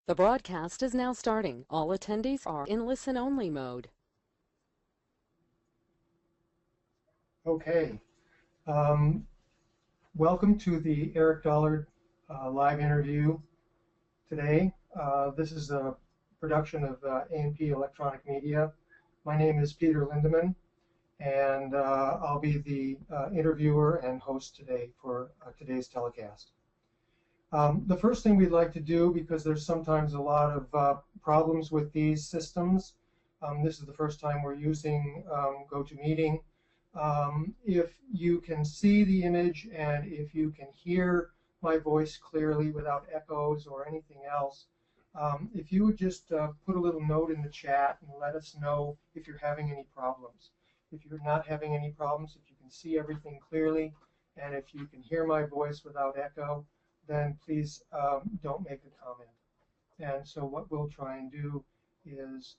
The broadcast is now starting. All attendees are in listen-only mode. Okay. Welcome to the Eric Dollard live interview today. This is a production of A&P Electronic Media. My name is Peter Lindemann, and I'll be the interviewer and host today for today's telecast. The first thing we'd like to do, because there's sometimes a lot of problems with these systems, this is the first time we're using GoToMeeting. If you can see the image and if you can hear my voice clearly without echoes or anything else, if you would just put a little note in the chat and let us know if you're having any problems. If you're not having any problems, if you can see everything clearly, and if you can hear my voice without echo, then please don't make a comment. And so what we'll try and do is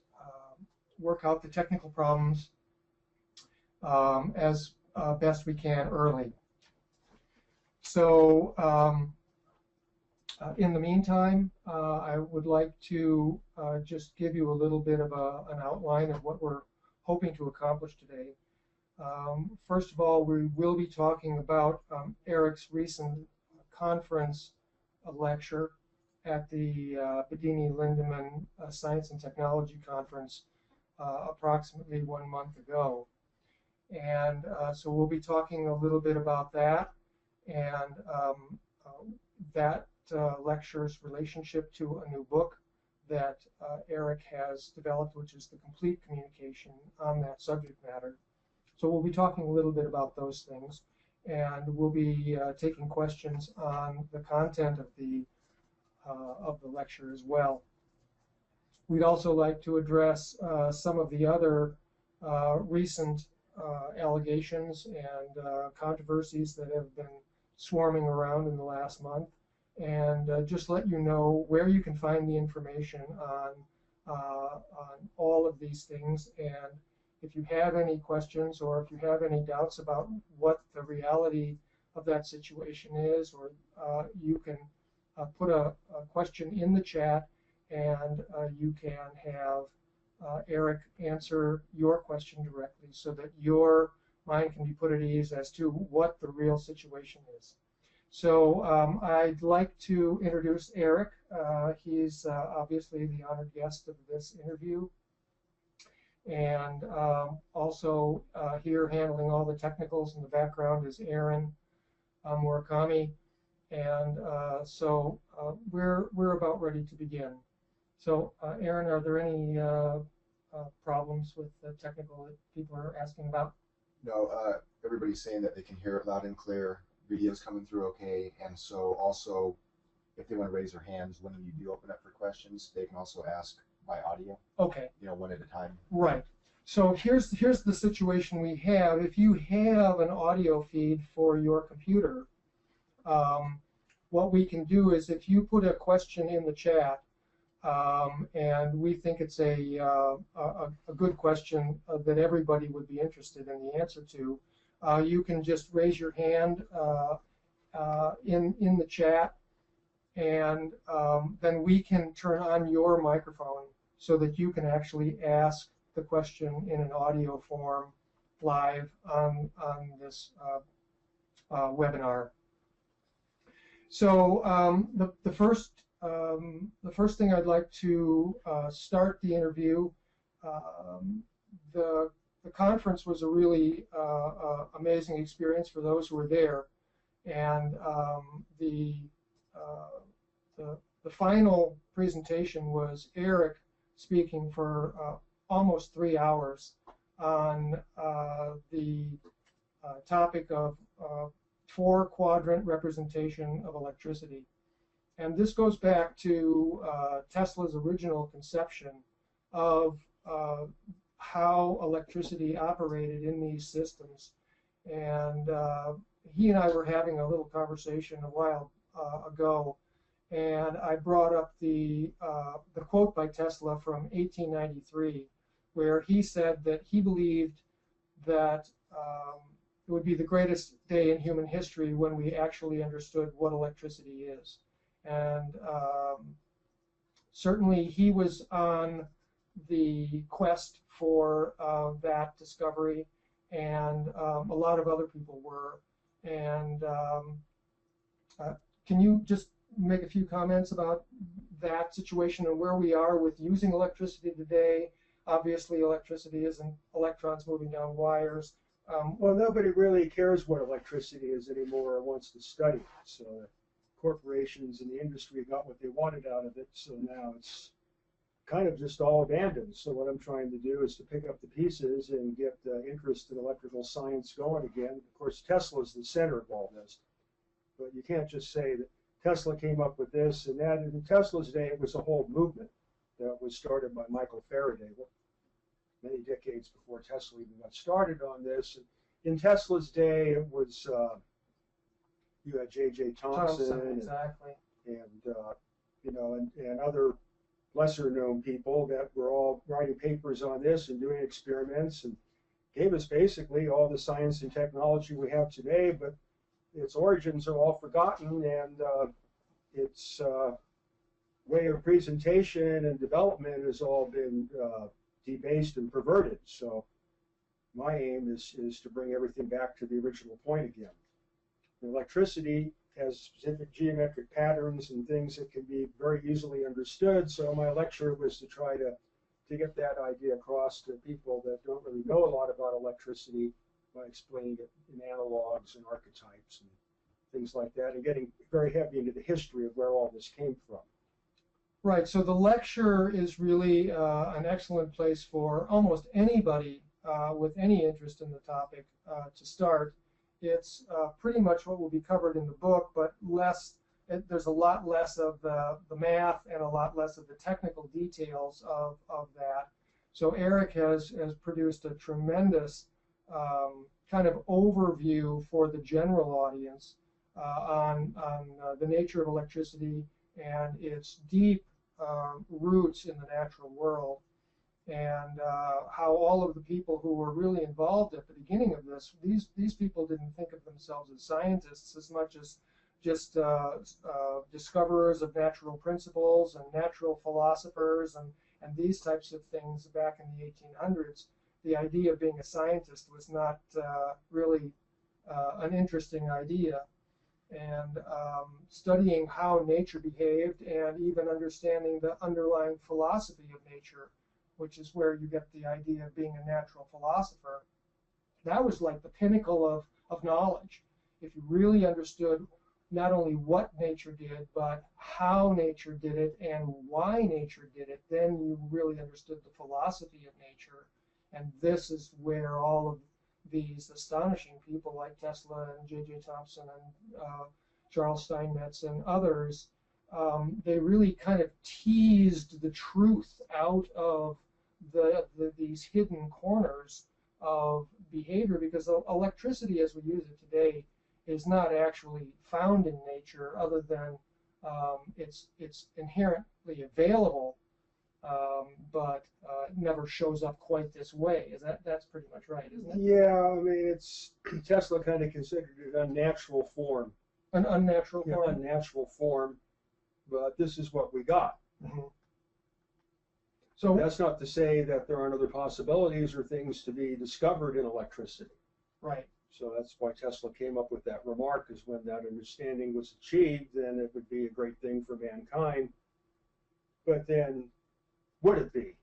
work out the technical problems as best we can early. So in the meantime, I would like to just give you a little bit of an outline of what we're hoping to accomplish today. First of all, we will be talking about Eric's recent conference lecture at the Bedini Lindemann Science and Technology Conference approximately 1 month ago. And so we'll be talking a little bit about that and that lecture's relationship to a new book that Eric has developed, which is the complete communication on that subject matter. So we'll be talking a little bit about those things, and we'll be taking questions on the content of the lecture as well. We'd also like to address some of the other recent allegations and controversies that have been swarming around in the last month, and just let you know where you can find the information on all of these things. And if you have any questions or if you have any doubts about what the reality of that situation is, or you can put a question in the chat, and you can have Eric answer your question directly so that your mind can be put at ease as to what the real situation is. So I'd like to introduce Eric. He's obviously the honored guest of this interview. And also here handling all the technicals in the background is Aaron Murakami. And so we're about ready to begin. So Aaron, are there any problems with the technical that people are asking about? No, everybody's saying that they can hear it loud and clear. Video's coming through okay. And so also, if they want to raise their hands when you do open up for questions, they can also ask by audio. Okay. You know, one at a time. Right. So here's the situation we have. If you have an audio feed for your computer, what we can do is if you put a question in the chat, and we think it's a good question that everybody would be interested in the answer to, you can just raise your hand in the chat, and then we can turn on your microphone so that you can actually ask the question in an audio form live on this webinar. So the first thing I'd like to start the interview. The conference was a really amazing experience for those who were there, and the final presentation was Eric speaking for almost 3 hours on the topic of 4-quadrant representation of electricity. And this goes back to Tesla's original conception of how electricity operated in these systems. And he and I were having a little conversation a while ago, and I brought up the quote by Tesla from 1893, where he said that he believed that it would be the greatest day in human history when we actually understood what electricity is. And certainly he was on the quest for that discovery, and a lot of other people were. And can you just make a few comments about that situation and where we are with using electricity today? Obviously, electricity isn't electrons moving down wires. Well, nobody really cares what electricity is anymore or wants to study it. So corporations and the industry got what they wanted out of it. So now it's kind of just all abandoned. So what I'm trying to do is to pick up the pieces and get interest in electrical science going again. Of course, Tesla is the center of all this. But you can't just say that Tesla came up with this and that. In Tesla's day, it was a whole movement that was started by Michael Faraday many decades before Tesla even got started on this. And in Tesla's day, it was you had J.J. Thomson exactly. and you know, and other lesser-known people that were all writing papers on this and doing experiments and gave us basically all the science and technology we have today, but its origins are all forgotten, and its way of presentation and development has all been debased and perverted. So my aim is to bring everything back to the original point again. Electricity has specific geometric patterns and things that can be very easily understood. So my lecture was to try to get that idea across to people that don't really know a lot about electricity by explaining it in analogs and archetypes and things like that, and getting very heavy into the history of where all this came from. Right, so the lecture is really an excellent place for almost anybody with any interest in the topic to start. It's pretty much what will be covered in the book, but there's a lot less of the math and a lot less of the technical details of that. So Eric has produced a tremendous kind of overview for the general audience on the nature of electricity and its deep roots in the natural world, and how all of the people who were really involved at the beginning of this, these people didn't think of themselves as scientists as much as just discoverers of natural principles and natural philosophers and these types of things back in the 1800s. The idea of being a scientist was not really an interesting idea. And studying how nature behaved and even understanding the underlying philosophy of nature, which is where you get the idea of being a natural philosopher, that was like the pinnacle of knowledge. If you really understood not only what nature did, but how nature did it and why nature did it, then you really understood the philosophy of nature. And this is where all of these astonishing people like Tesla and J.J. Thomson and Charles Steinmetz and others, they really kind of teased the truth out of these hidden corners of behavior, because electricity as we use it today is not actually found in nature, other than it's inherently available, but it never shows up quite this way. That's pretty much right, isn't it? Yeah, I mean, Tesla kind of considered it an unnatural form. An unnatural form? Yeah, unnatural form, but this is what we got. Mm-hmm. So that's not to say that there aren't other possibilities or things to be discovered in electricity. Right. So that's why Tesla came up with that remark, is when that understanding was achieved, then it would be a great thing for mankind. But then, would it be?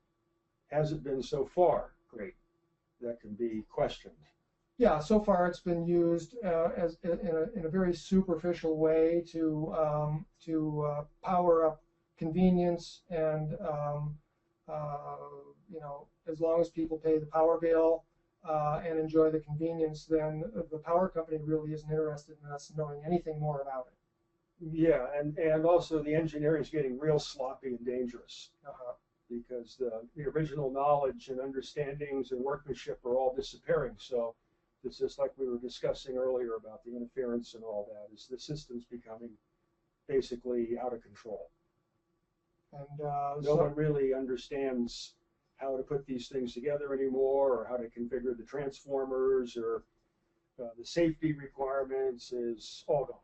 Has it been so far? Great. That can be questioned. Yeah, so far it's been used as in a very superficial way to power up convenience, and you know, as long as people pay the power bill and enjoy the convenience, then the power company really isn't interested in us knowing anything more about it. Yeah, and also the engineering is getting real sloppy and dangerous, because the original knowledge and understandings and workmanship are all disappearing. So it's just like we were discussing earlier about the interference and all that, is the system's becoming basically out of control. And no one really understands how to put these things together anymore, or how to configure the transformers, or the safety requirements is all gone.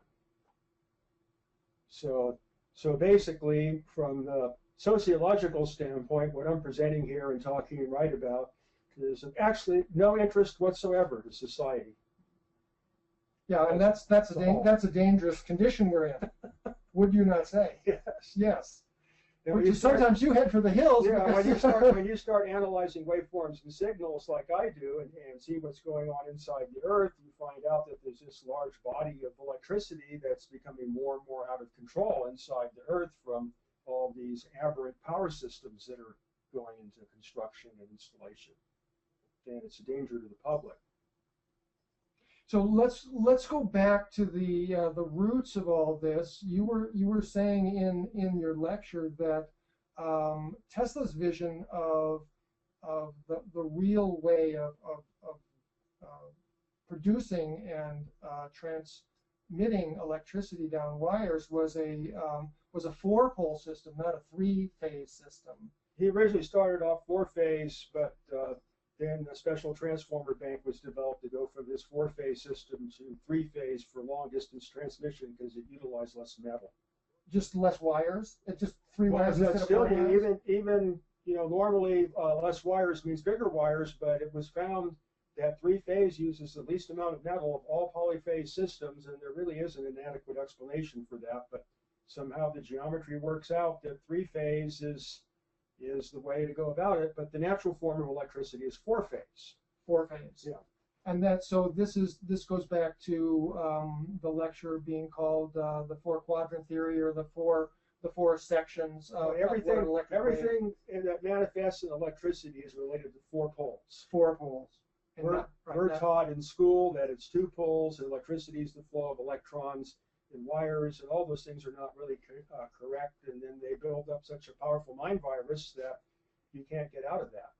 So So basically, from the sociological standpoint, what I'm presenting here and talking and write about is actually no interest whatsoever to society. Yeah, and that's a dangerous condition we're in. Would you not say? Yes. Yes. And Which is sometimes you head for the hills. Yeah, because when you start analyzing waveforms and signals like I do and see what's going on inside the Earth, you find out that there's this large body of electricity that's becoming more and more out of control inside the Earth from all these aberrant power systems that are going into construction and installation. And it's a danger to the public. So let's go back to the roots of all this. You were saying in your lecture that Tesla's vision of the real way of producing and transmitting electricity down wires was a 4-pole system, not a 3-phase system. He originally started off 4-phase, but then a special transformer bank was developed to go from this 4-phase system to 3-phase for long-distance transmission because it utilized less metal. Just less wires? It just 3 wires instead of 4 wires? Even normally less wires means bigger wires, but it was found that 3-phase uses the least amount of metal of all polyphase systems, and there really isn't an adequate explanation for that. But somehow the geometry works out that 3-phase is the way to go about it, but the natural form of electricity is 4-phase. 4-phase. Yeah. And this goes back to the lecture being called the 4-quadrant theory, or the four sections of everything wave. that manifests in electricity is related to 4 poles. 4 poles. We're taught in school that it's 2 poles, and electricity is the flow of electrons and wires, and all those things are not really correct, and then they build up such a powerful mind virus that you can't get out of that.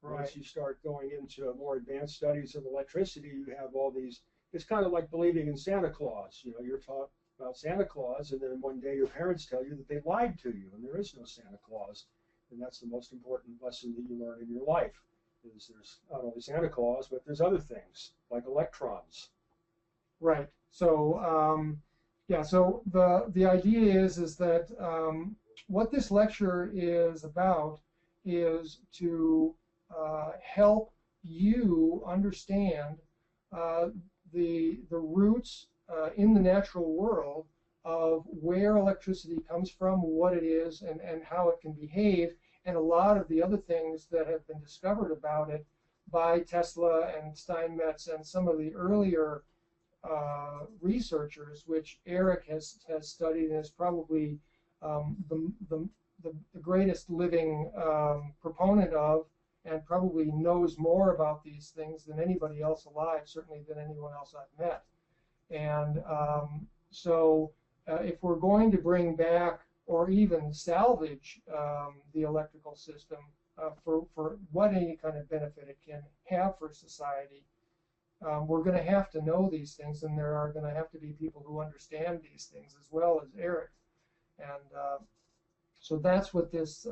Right. Once you start going into more advanced studies of electricity, you have all these, it's kind of like believing in Santa Claus. You're taught about Santa Claus, and then one day your parents tell you that they lied to you, and there is no Santa Claus. And that's the most important lesson that you learn in your life, is there's not only Santa Claus, but there's other things, like electrons. Right. So, yeah, so the idea is that what this lecture is about is to help you understand the roots in the natural world of where electricity comes from, what it is, and how it can behave, and a lot of the other things that have been discovered about it by Tesla and Steinmetz and some of the earlier researchers, which Eric has studied and is probably the greatest living proponent of, and probably knows more about these things than anybody else alive, certainly than anyone else I've met. And so if we're going to bring back or even salvage the electrical system for what any kind of benefit it can have for society, we're going to have to know these things, and there are going to have to be people who understand these things as well as Eric. And so that's what this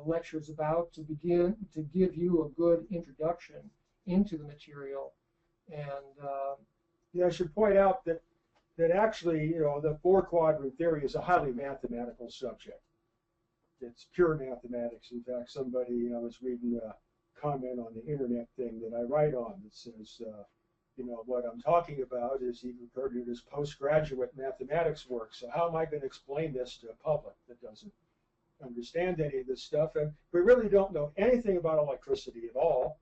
lecture is about, to begin to give you a good introduction into the material. And yeah, I should point out that actually, the 4-quadrant theory is a highly mathematical subject. It's pure mathematics. In fact, somebody, I was reading a comment on the internet thing that I write on that says, what I'm talking about is, he referred to it as postgraduate mathematics work. So how am I going to explain this to a public that doesn't understand any of this stuff? And we really don't know anything about electricity at all.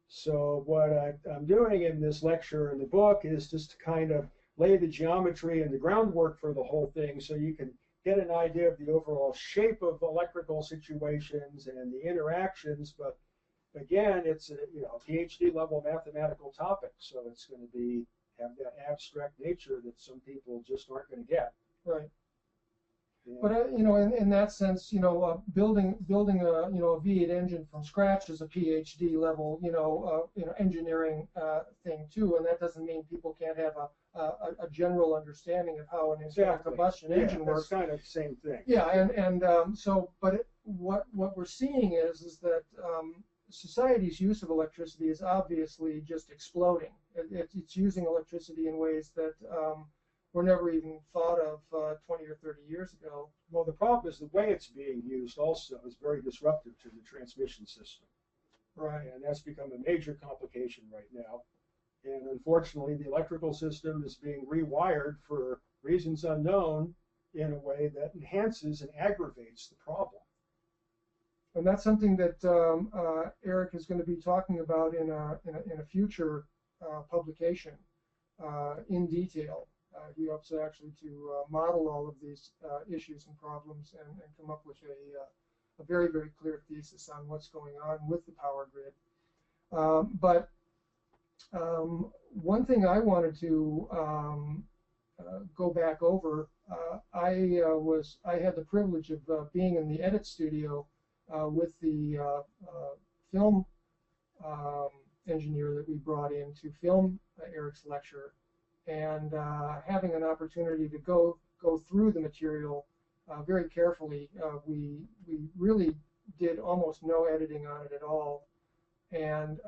So what I'm doing in this lecture and the book is just to kind of lay the geometry and the groundwork for the whole thing, so you can get an idea of the overall shape of electrical situations and the interactions. But again, it's a PhD level mathematical topic, so it's going to have that abstract nature that some people just aren't going to get. right. Yeah. But in that sense, building a a V8 engine from scratch is a PhD level engineering thing too, and that doesn't mean people can't have a general understanding of how an internal combustion engine works. That's kind of the same thing. Yeah, what we're seeing is that society's use of electricity is obviously just exploding. It's using electricity in ways that were never even thought of 20 or 30 years ago. Well, the problem is the way it's being used also is very disruptive to the transmission system. Right. And that's become a major complication right now. And unfortunately, the electrical system is being rewired for reasons unknown in a way that enhances and aggravates the problem. And that's something that Eric is going to be talking about in a future publication in detail. He hopes actually to model all of these issues and problems and come up with a very, very clear thesis on what's going on with the power grid. But one thing I wanted to go back over, I had the privilege of being in the edit studio with the film engineer that we brought in to film Eric's lecture, and having an opportunity to go through the material very carefully. We really did almost no editing on it at all, and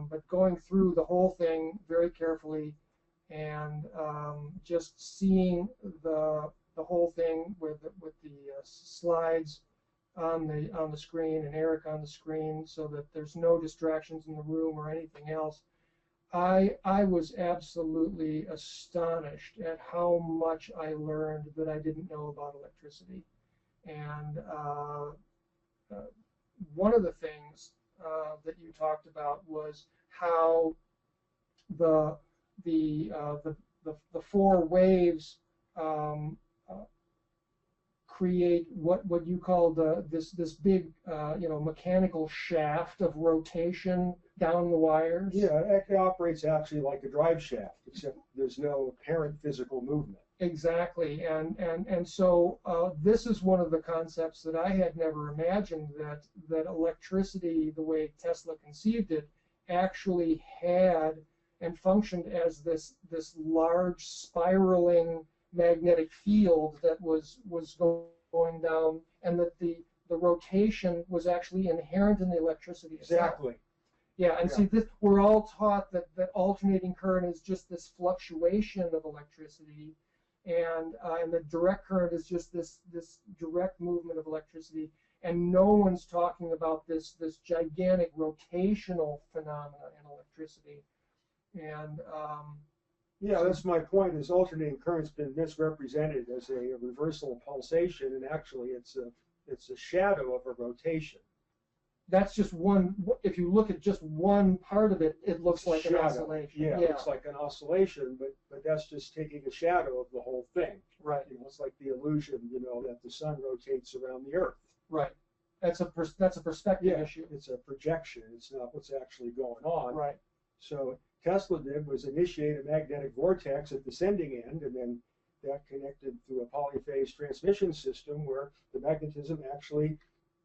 but going through the whole thing very carefully and just seeing the whole thing with the slides on the screen and Eric on the screen, so that there's no distractions in the room or anything else. I was absolutely astonished at how much I learned that I didn't know about electricity. And one of the things that you talked about was how the four waves create what you call this big mechanical shaft of rotation down the wires. Yeah, it operates actually like a drive shaft, except there's no apparent physical movement. Exactly, and so this is one of the concepts that I had never imagined, that electricity, the way Tesla conceived it, actually had and functioned as this large spiraling magnetic field that was going down, and that the rotation was actually inherent in the electricity itself. Exactly. Yeah, and see, we're all taught that alternating current is just this fluctuation of electricity, and the direct current is just this direct movement of electricity, and no one's talking about this gigantic rotational phenomena in electricity. And yeah, that's my point. Is alternating current's been misrepresented as a reversal pulsation, and actually it's a shadow of a rotation. That's just one. If you look at just one part of it, it looks like an oscillation. Yeah, it looks like an oscillation, but that's just taking a shadow of the whole thing. Right. It's like the illusion, that the sun rotates around the Earth. Right. That's a perspective issue. It's a projection. It's not what's actually going on. Right. So what Tesla did was initiate a magnetic vortex at the sending end, and then that connected through a polyphase transmission system where the magnetism actually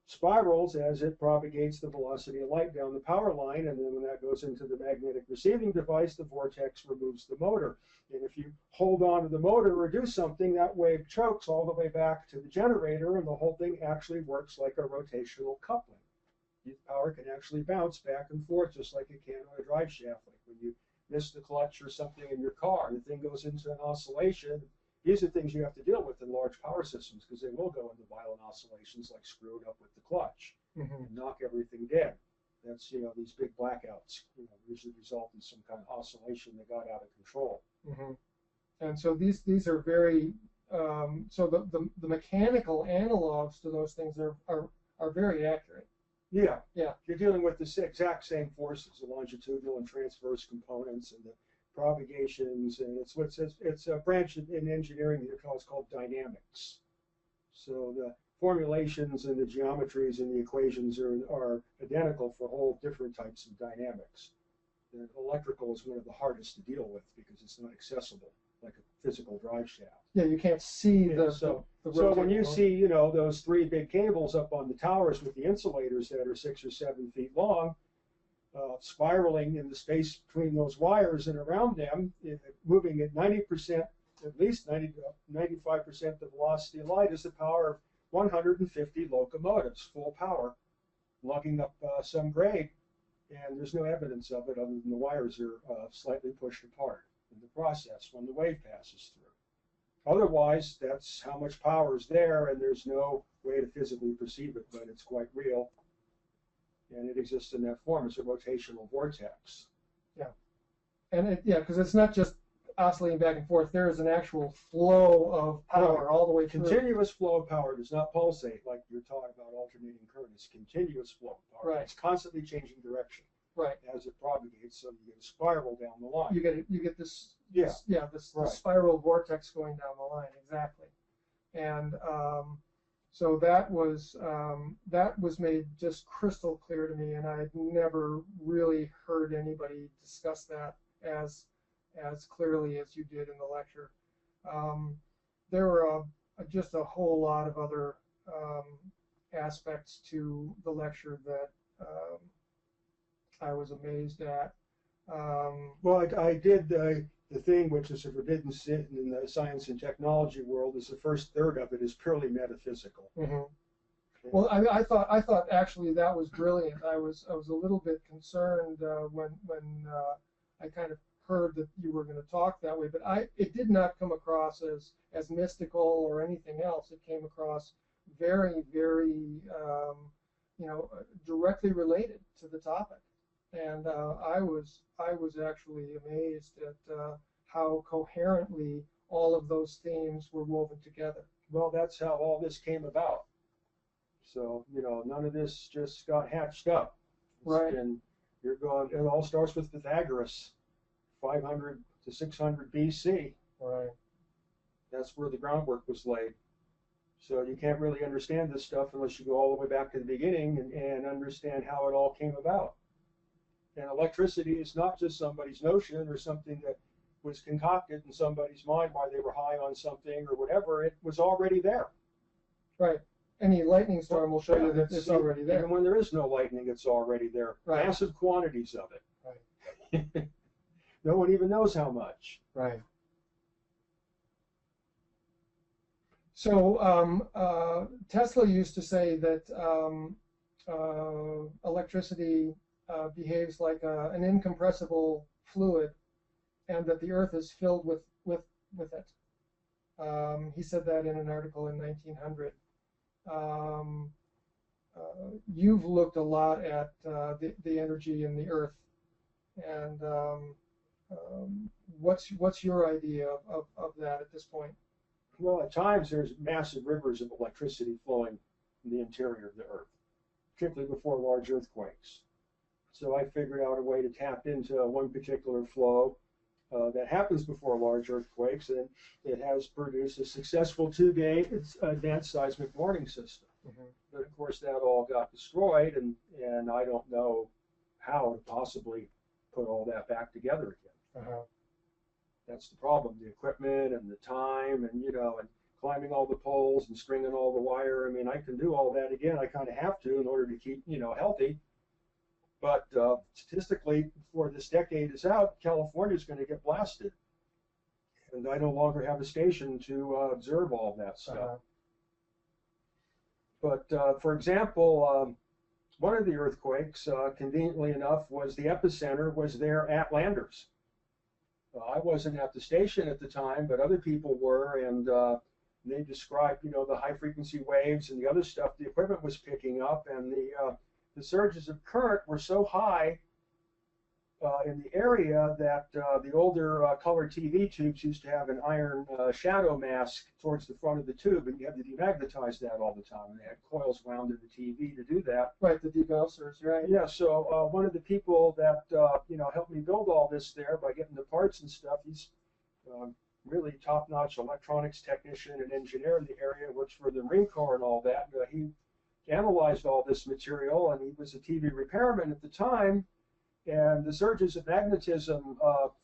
spirals as it propagates the velocity of light down the power line, and then when that goes into the magnetic receiving device, the vortex removes the motor. And if you hold on to the motor or do something, that wave chokes all the way back to the generator, and the whole thing actually works like a rotational coupling. The power can actually bounce back and forth just like it can on a drive shaft. Like when you miss the clutch or something in your car, the thing goes into an oscillation. These are things you have to deal with in large power systems, because they will go into violent oscillations, like screwing up with the clutch and knock everything dead. That's these big blackouts usually result in some kind of oscillation that got out of control. And so these are very so the mechanical analogs to those things are very accurate. Yeah. Yeah. You're dealing with the exact same forces, the longitudinal and transverse components, and the propagations, and it's a branch in engineering that is called dynamics. So the formulations and the geometries and the equations are identical for whole different types of dynamics. The electrical is one of the hardest to deal with because it's not accessible like a physical drive shaft. Yeah, you can't see the So when you see those three big cables up on the towers with the insulators that are 6 or 7 feet long, spiraling in the space between those wires and around them, moving at 90%, at least 90 to 95% the velocity of light, is the power of 150 locomotives, full power, lugging up some grade. And there's no evidence of it other than the wires are slightly pushed apart in the process when the wave passes through. Otherwise, that's how much power is there, and there's no way to physically perceive it, but it's quite real. And it exists in that form. It's a rotational vortex. And because it's not just oscillating back and forth. There is an actual flow of power all the way through. Continuous flow of power does not pulsate like you're talking about alternating current. It's continuous flow of power. Right. It's constantly changing direction. Right. As it propagates, so you get a spiral down the line. You get this. Yeah. This Right. spiral vortex going down the line, exactly. And so that was made just crystal clear to me, and I had never really heard anybody discuss that as clearly as you did in the lecture. There were just a whole lot of other aspects to the lecture that I was amazed at. Well, I did the thing which is a forbidden sin in the science and technology world is the first third of it is purely metaphysical. Mm-hmm. Well, I thought actually that was brilliant. I was a little bit concerned when I kind of heard that you were going to talk that way, but it did not come across as mystical or anything else. It came across very, very directly related to the topic, and I was actually amazed at how coherently all of those themes were woven together. Well, that's how all this came about. So, none of this just got hatched up. Right. And it all starts with Pythagoras, 500 to 600 BC. Right. That's where the groundwork was laid. So you can't really understand this stuff unless you go all the way back to the beginning and understand how it all came about. And electricity is not just somebody's notion or something that was concocted in somebody's mind while they were high on something or whatever. It was already there. Right. Any lightning storm will show you that it's already there. Even when there is no lightning, it's already there. Right. Massive quantities of it. Right. No one even knows how much. Right. So Tesla used to say that electricity behaves like an incompressible fluid, and that the Earth is filled with it. He said that in an article in 1900. You've looked a lot at the energy in the Earth, and what's your idea of that at this point? Well, at times there's massive rivers of electricity flowing in the interior of the Earth, particularly before large earthquakes. So I figured out a way to tap into one particular flow that happens before large earthquakes, and it has produced a successful 2-gate advanced seismic warning system. Mm-hmm. But of course that all got destroyed, and I don't know how to possibly put all that back together again. Uh-huh. That's the problem, the equipment and the time and, and climbing all the poles and stringing all the wire. I mean, I can do all that again. I kind of have to in order to keep, healthy. But statistically, before this decade is out, California is going to get blasted. And I no longer have a station to observe all that stuff. Uh-huh. But, for example, one of the earthquakes, conveniently enough, the epicenter was there at Landers. I wasn't at the station at the time, but other people were, and they described, the high-frequency waves and the other stuff the equipment was picking up, and the surges of current were so high in the area that the older color TV tubes used to have an iron shadow mask towards the front of the tube, and you had to demagnetize that all the time. And they had coils wound in the TV to do that. Right, the degaussers, right? Yeah. So one of the people that helped me build all this there by getting the parts and stuff, he's really top-notch electronics technician and engineer in the area, works for the Marine Corps and all that. He analyzed all this material, and he was a TV repairman at the time. And the surges of magnetism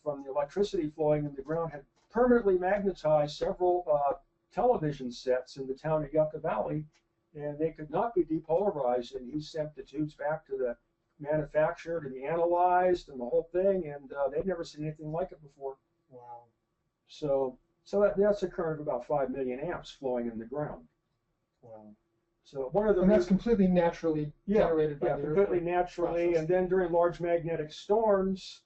from the electricity flowing in the ground had permanently magnetized several television sets in the town of Yucca Valley, and they could not be depolarized. And he sent the tubes back to the manufacturer to be analyzed and the whole thing, and they'd never seen anything like it before. Wow. So that's a current of about 5 million amps flowing in the ground. Wow. So one of the And that's completely naturally generated by the completely earthquake naturally. process. And then during large magnetic storms,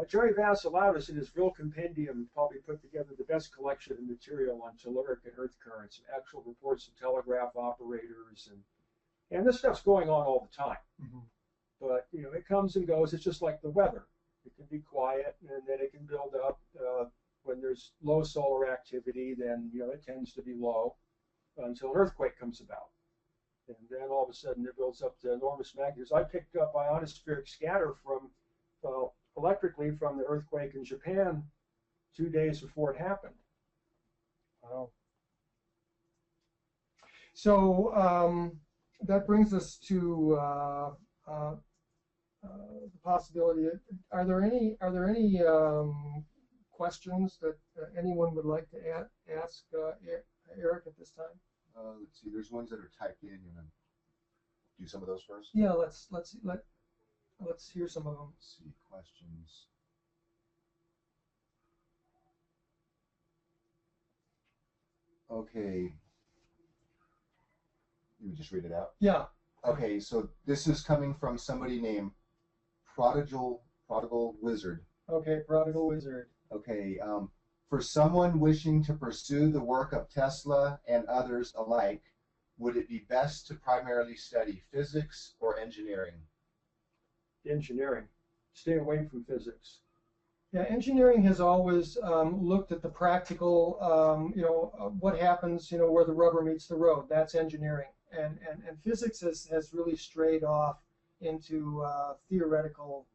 Jerry Vassilaudis in his real compendium probably put together the best collection of material on telluric and earth currents, and actual reports of telegraph operators, and this stuff's going on all the time. Mm-hmm. But it comes and goes. It's just like the weather. It can be quiet, and then it can build up. When there's low solar activity, then it tends to be low until an earthquake comes about. And then all of a sudden it builds up to enormous magnitudes. I picked up ionospheric scatter from electrically from the earthquake in Japan 2 days before it happened. Wow. So that brings us to the possibility. Are there any questions that anyone would like to ask Eric at this time? Let's see. There's ones that are typed in. You want to do some of those first? Yeah. Let's hear some of them. Let's see questions. Okay. You would just read it out? Yeah. Okay, so this is coming from somebody named Prodigal Wizard. Okay, Prodigal Wizard. Okay, for someone wishing to pursue the work of Tesla and others alike, would it be best to primarily study physics or engineering? Engineering. Stay away from physics. Yeah, engineering has always looked at the practical, what happens, where the rubber meets the road. That's engineering. And physics has really strayed off into theoretical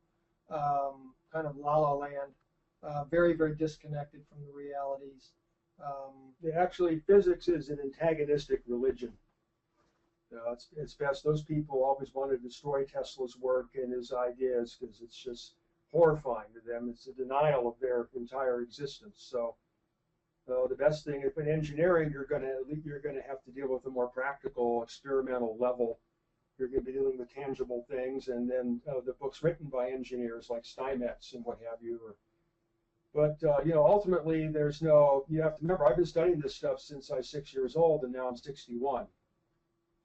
kind of la-la land, very, very disconnected from the realities. Actually, physics is an antagonistic religion. It's best. Those people always want to destroy Tesla's work and his ideas because it's just horrifying to them. It's a denial of their entire existence. So the best thing, if in engineering, you're going to have to deal with a more practical, experimental level. You're going to be dealing with tangible things, and then the books written by engineers like Steinmetz and what have you. But ultimately, there's no. You have to remember, I've been studying this stuff since I was 6 years old, and now I'm 61.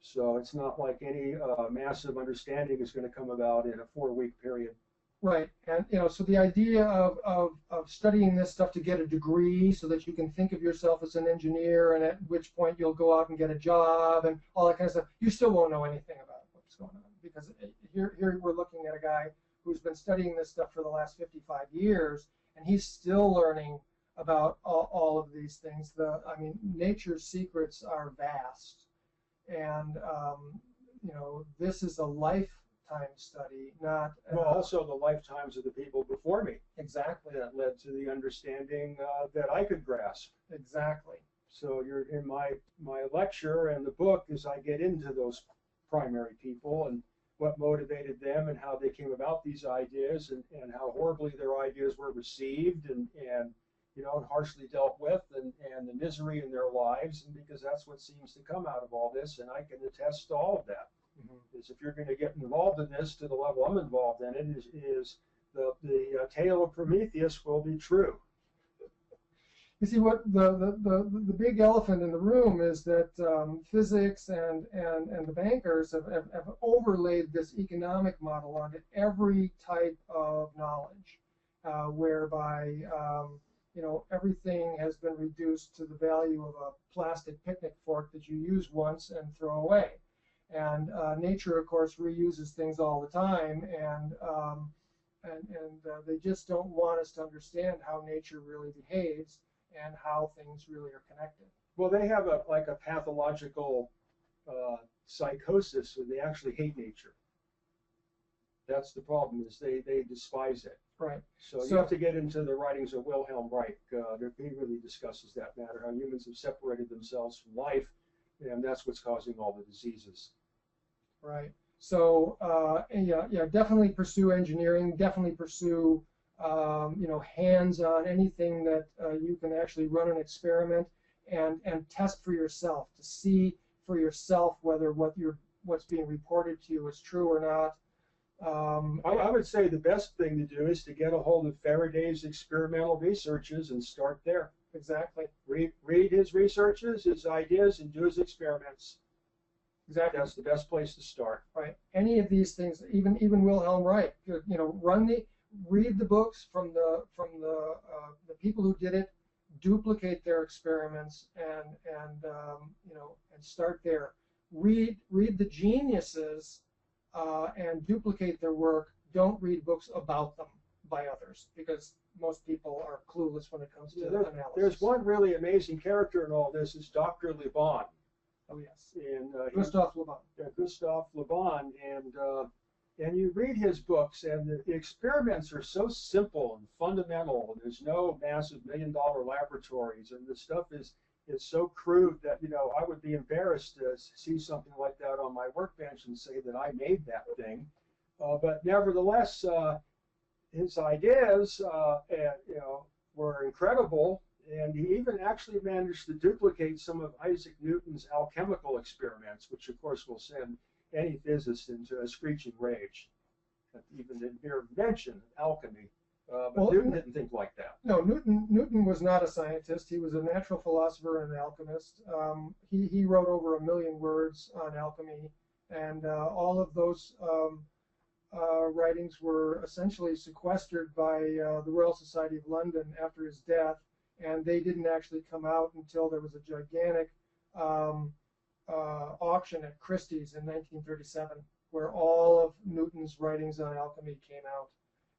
So it's not like any massive understanding is going to come about in a 4-week period. Right, and so the idea of studying this stuff to get a degree so that you can think of yourself as an engineer, and at which point you'll go out and get a job and all that kind of stuff, you still won't know anything about what's going on, because here we're looking at a guy who's been studying this stuff for the last 55 years, and he's still learning about all of these things. Nature's secrets are vast, and this is a lifetime study, not also the lifetimes of the people before me. Exactly. That led to the understanding that I could grasp. Exactly. So you're in my lecture and the book as I get into those primary people and what motivated them and how they came about these ideas and how horribly their ideas were received and harshly dealt with and the misery in their lives, and because that's what seems to come out of all this, and I can attest to all of that. Mm-hmm. Is if you're going to get involved in this to the level I'm involved in it, is the tale of Prometheus will be true. You see, what the big elephant in the room is that physics and the bankers have overlaid this economic model onto every type of knowledge, whereby everything has been reduced to the value of a plastic picnic fork that you use once and throw away. And nature, of course, reuses things all the time, and they just don't want us to understand how nature really behaves and how things really are connected. Well, they have a pathological psychosis where they actually hate nature. That's the problem, is they despise it. Right. So you have to get into the writings of Wilhelm Reich. He really discusses that matter, how humans have separated themselves from life, and that's what's causing all the diseases. Right. So definitely pursue engineering. Definitely pursue hands-on anything that you can actually run an experiment and test for yourself to see for yourself whether what's being reported to you is true or not. I would say the best thing to do is to get a hold of Faraday's experimental researches and start there. Exactly. Read his researches, his ideas, and do his experiments. Exactly. That's the best place to start. Right. Any of these things, even Wilhelm Reich, read the books from the people who did it, duplicate their experiments, and start there. Read the geniuses and duplicate their work. Don't read books about them by others, because most people are clueless when it comes to analysis. There's one really amazing character in all this, is Dr. Lindemann. Oh yes, Gustav Le Bon. Yeah, Gustav Le Bon, and you read his books, and the experiments are so simple and fundamental. There's no massive $1,000,000 laboratories, and the stuff is so crude that, you know, I would be embarrassed to see something like that on my workbench and say that I made that thing. But nevertheless, his ideas, were incredible, and he even actually managed to duplicate some of Isaac Newton's alchemical experiments, which of course will send any physicist into a screeching rage. Even the mere mention of alchemy. But Newton didn't think like that. No, Newton was not a scientist. He was a natural philosopher and an alchemist. He wrote over 1,000,000 words on alchemy, and all of those writings were essentially sequestered by the Royal Society of London after his death, and they didn't actually come out until there was a gigantic auction at Christie's in 1937, where all of Newton's writings on alchemy came out,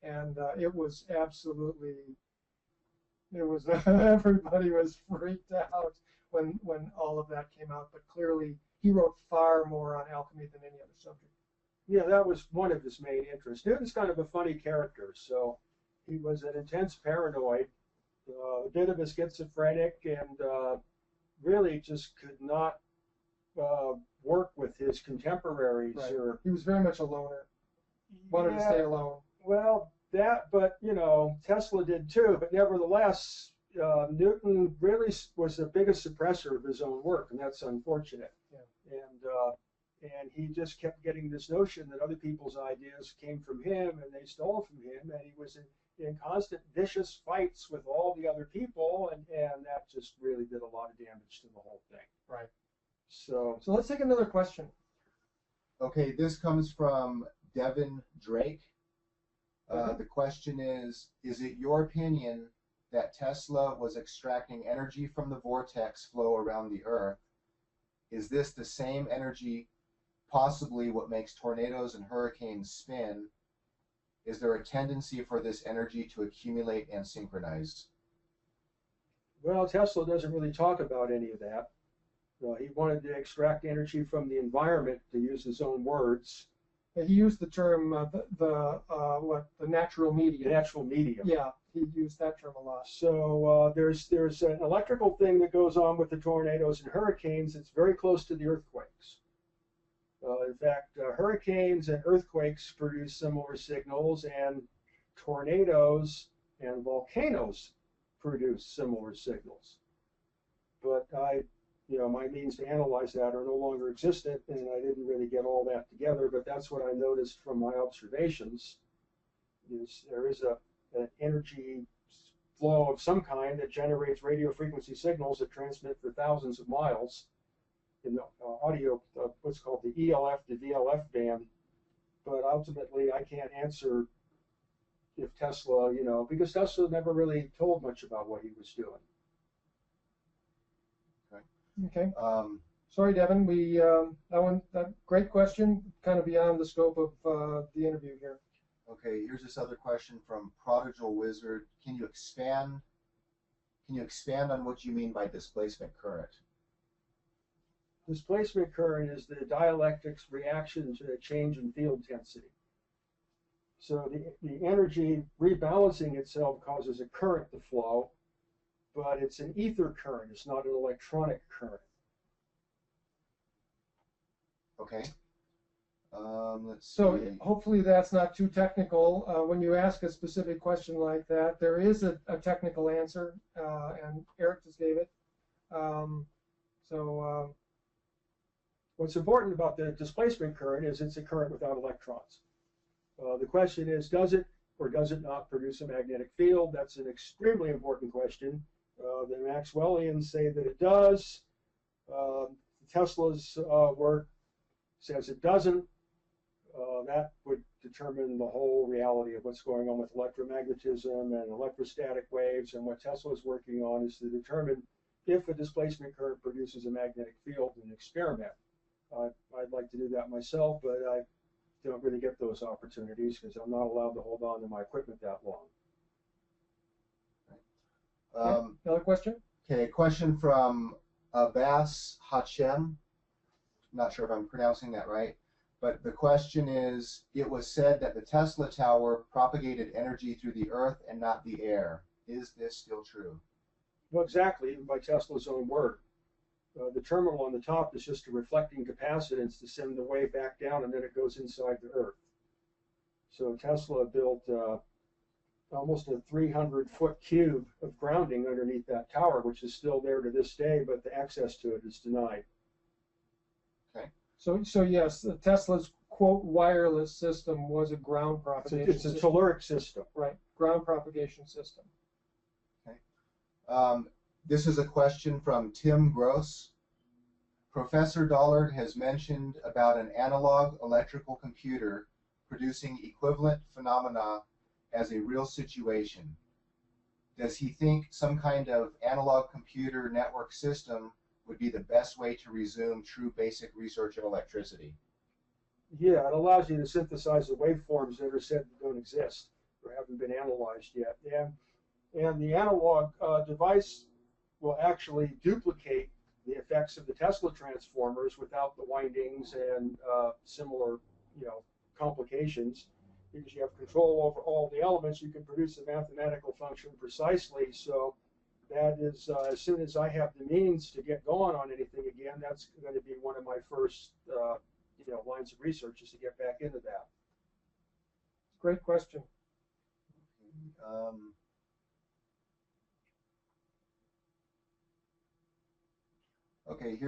and it was everybody was freaked out when all of that came out. But clearly, he wrote far more on alchemy than any other subject. Yeah, that was one of his main interests. Newton's kind of a funny character. So he was an intense paranoid, a bit of a schizophrenic, and really just could not work with his contemporaries. Right. Or he was very much a loner. Wanted to stay alone. Well, but Tesla did too. But nevertheless, Newton really was the biggest suppressor of his own work, and that's unfortunate. Yeah. And he just kept getting this notion that other people's ideas came from him and they stole from him, and he was in constant vicious fights with all the other people, and that just really did a lot of damage to the whole thing. Right. So let's take another question. Okay, this comes from Devin Drake. The question is it your opinion that Tesla was extracting energy from the vortex flow around the Earth? Is this the same energy, possibly what makes tornadoes and hurricanes spin? Is there a tendency for this energy to accumulate and synchronize? Well, Tesla doesn't really talk about any of that. He wanted to extract energy from the environment, to use his own words. He used the term the natural medium. The natural medium. Yeah, he used that term a lot. So there's an electrical thing that goes on with the tornadoes and hurricanes. It's very close to the earthquakes. In fact, hurricanes and earthquakes produce similar signals, and tornadoes and volcanoes produce similar signals. But my means to analyze that are no longer existent, and I didn't really get all that together, but that's what I noticed from my observations. There is an energy flow of some kind that generates radio frequency signals that transmit for thousands of miles in the audio, what's called the ELF to VLF band. But ultimately, I can't answer if Tesla, because Tesla never really told much about what he was doing. Okay. Sorry, Devin. That great question, kind of beyond the scope of the interview here. Okay, here's this other question from Prodigal Wizard. Can you expand on what you mean by displacement current? Displacement current is the dielectrics reaction to a change in field density. So the energy rebalancing itself causes a current to flow, but it's an ether current. It's not an electronic current. Okay. Let's So see. hopefully that's not too technical. When you ask a specific question like that, there is a technical answer, and Eric just gave it. What's important about the displacement current is it's a current without electrons. The question is, does it or does it not produce a magnetic field? That's an extremely important question. The Maxwellians say that it does. Tesla's work says it doesn't. That would determine the whole reality of what's going on with electromagnetism and electrostatic waves. And what Tesla is working on is to determine if a displacement current produces a magnetic field in an experiment. I'd like to do that myself, but I don't really get those opportunities because I'm not allowed to hold on to my equipment that long. Another question? Okay, a question from Abbas Hachem. Not sure if I'm pronouncing that right, but the question is, it was said that the Tesla tower propagated energy through the earth and not the air. Is this still true? Well, exactly, even by Tesla's own word. The terminal on the top is just a reflecting capacitance to send the wave back down, and then it goes inside the earth. So Tesla built almost a 300-foot cube of grounding underneath that tower, which is still there to this day, but the access to it is denied. Okay. So yes, Tesla's quote wireless system was a ground propagation It's a telluric system. Right, ground propagation system. Okay. This is a question from Tim Gross. Professor Dollard has mentioned about an analog electrical computer producing equivalent phenomena as a real situation. Does he think some kind of analog computer network system would be the best way to resume true basic research in electricity? Yeah, it allows you to synthesize the waveforms that are said that don't exist or haven't been analyzed yet. And the analog device will actually duplicate the effects of the Tesla transformers without the windings and similar, complications. Because you have control over all the elements, you can produce a mathematical function precisely. So that is, as soon as I have the means to get going on anything again, that's going to be one of my first, lines of research is to get back into that. Great question. Okay,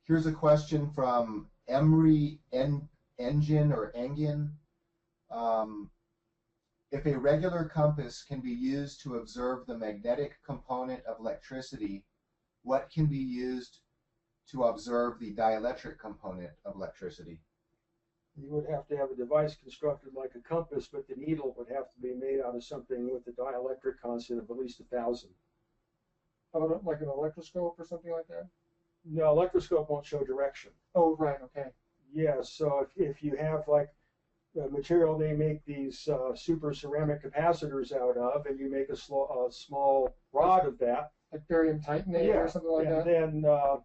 here's a question from Emery Engine or Engin. If a regular compass can be used to observe the magnetic component of electricity, what can be used to observe the dielectric component of electricity? You would have to have a device constructed like a compass, but the needle would have to be made out of something with a dielectric constant of at least 1,000. Oh, like an electroscope or something like that? No, electroscope won't show direction. Oh, right, okay. Yeah, so if you have like the material they make these super ceramic capacitors out of, and you make a small rod of that, like barium titanate or something like that.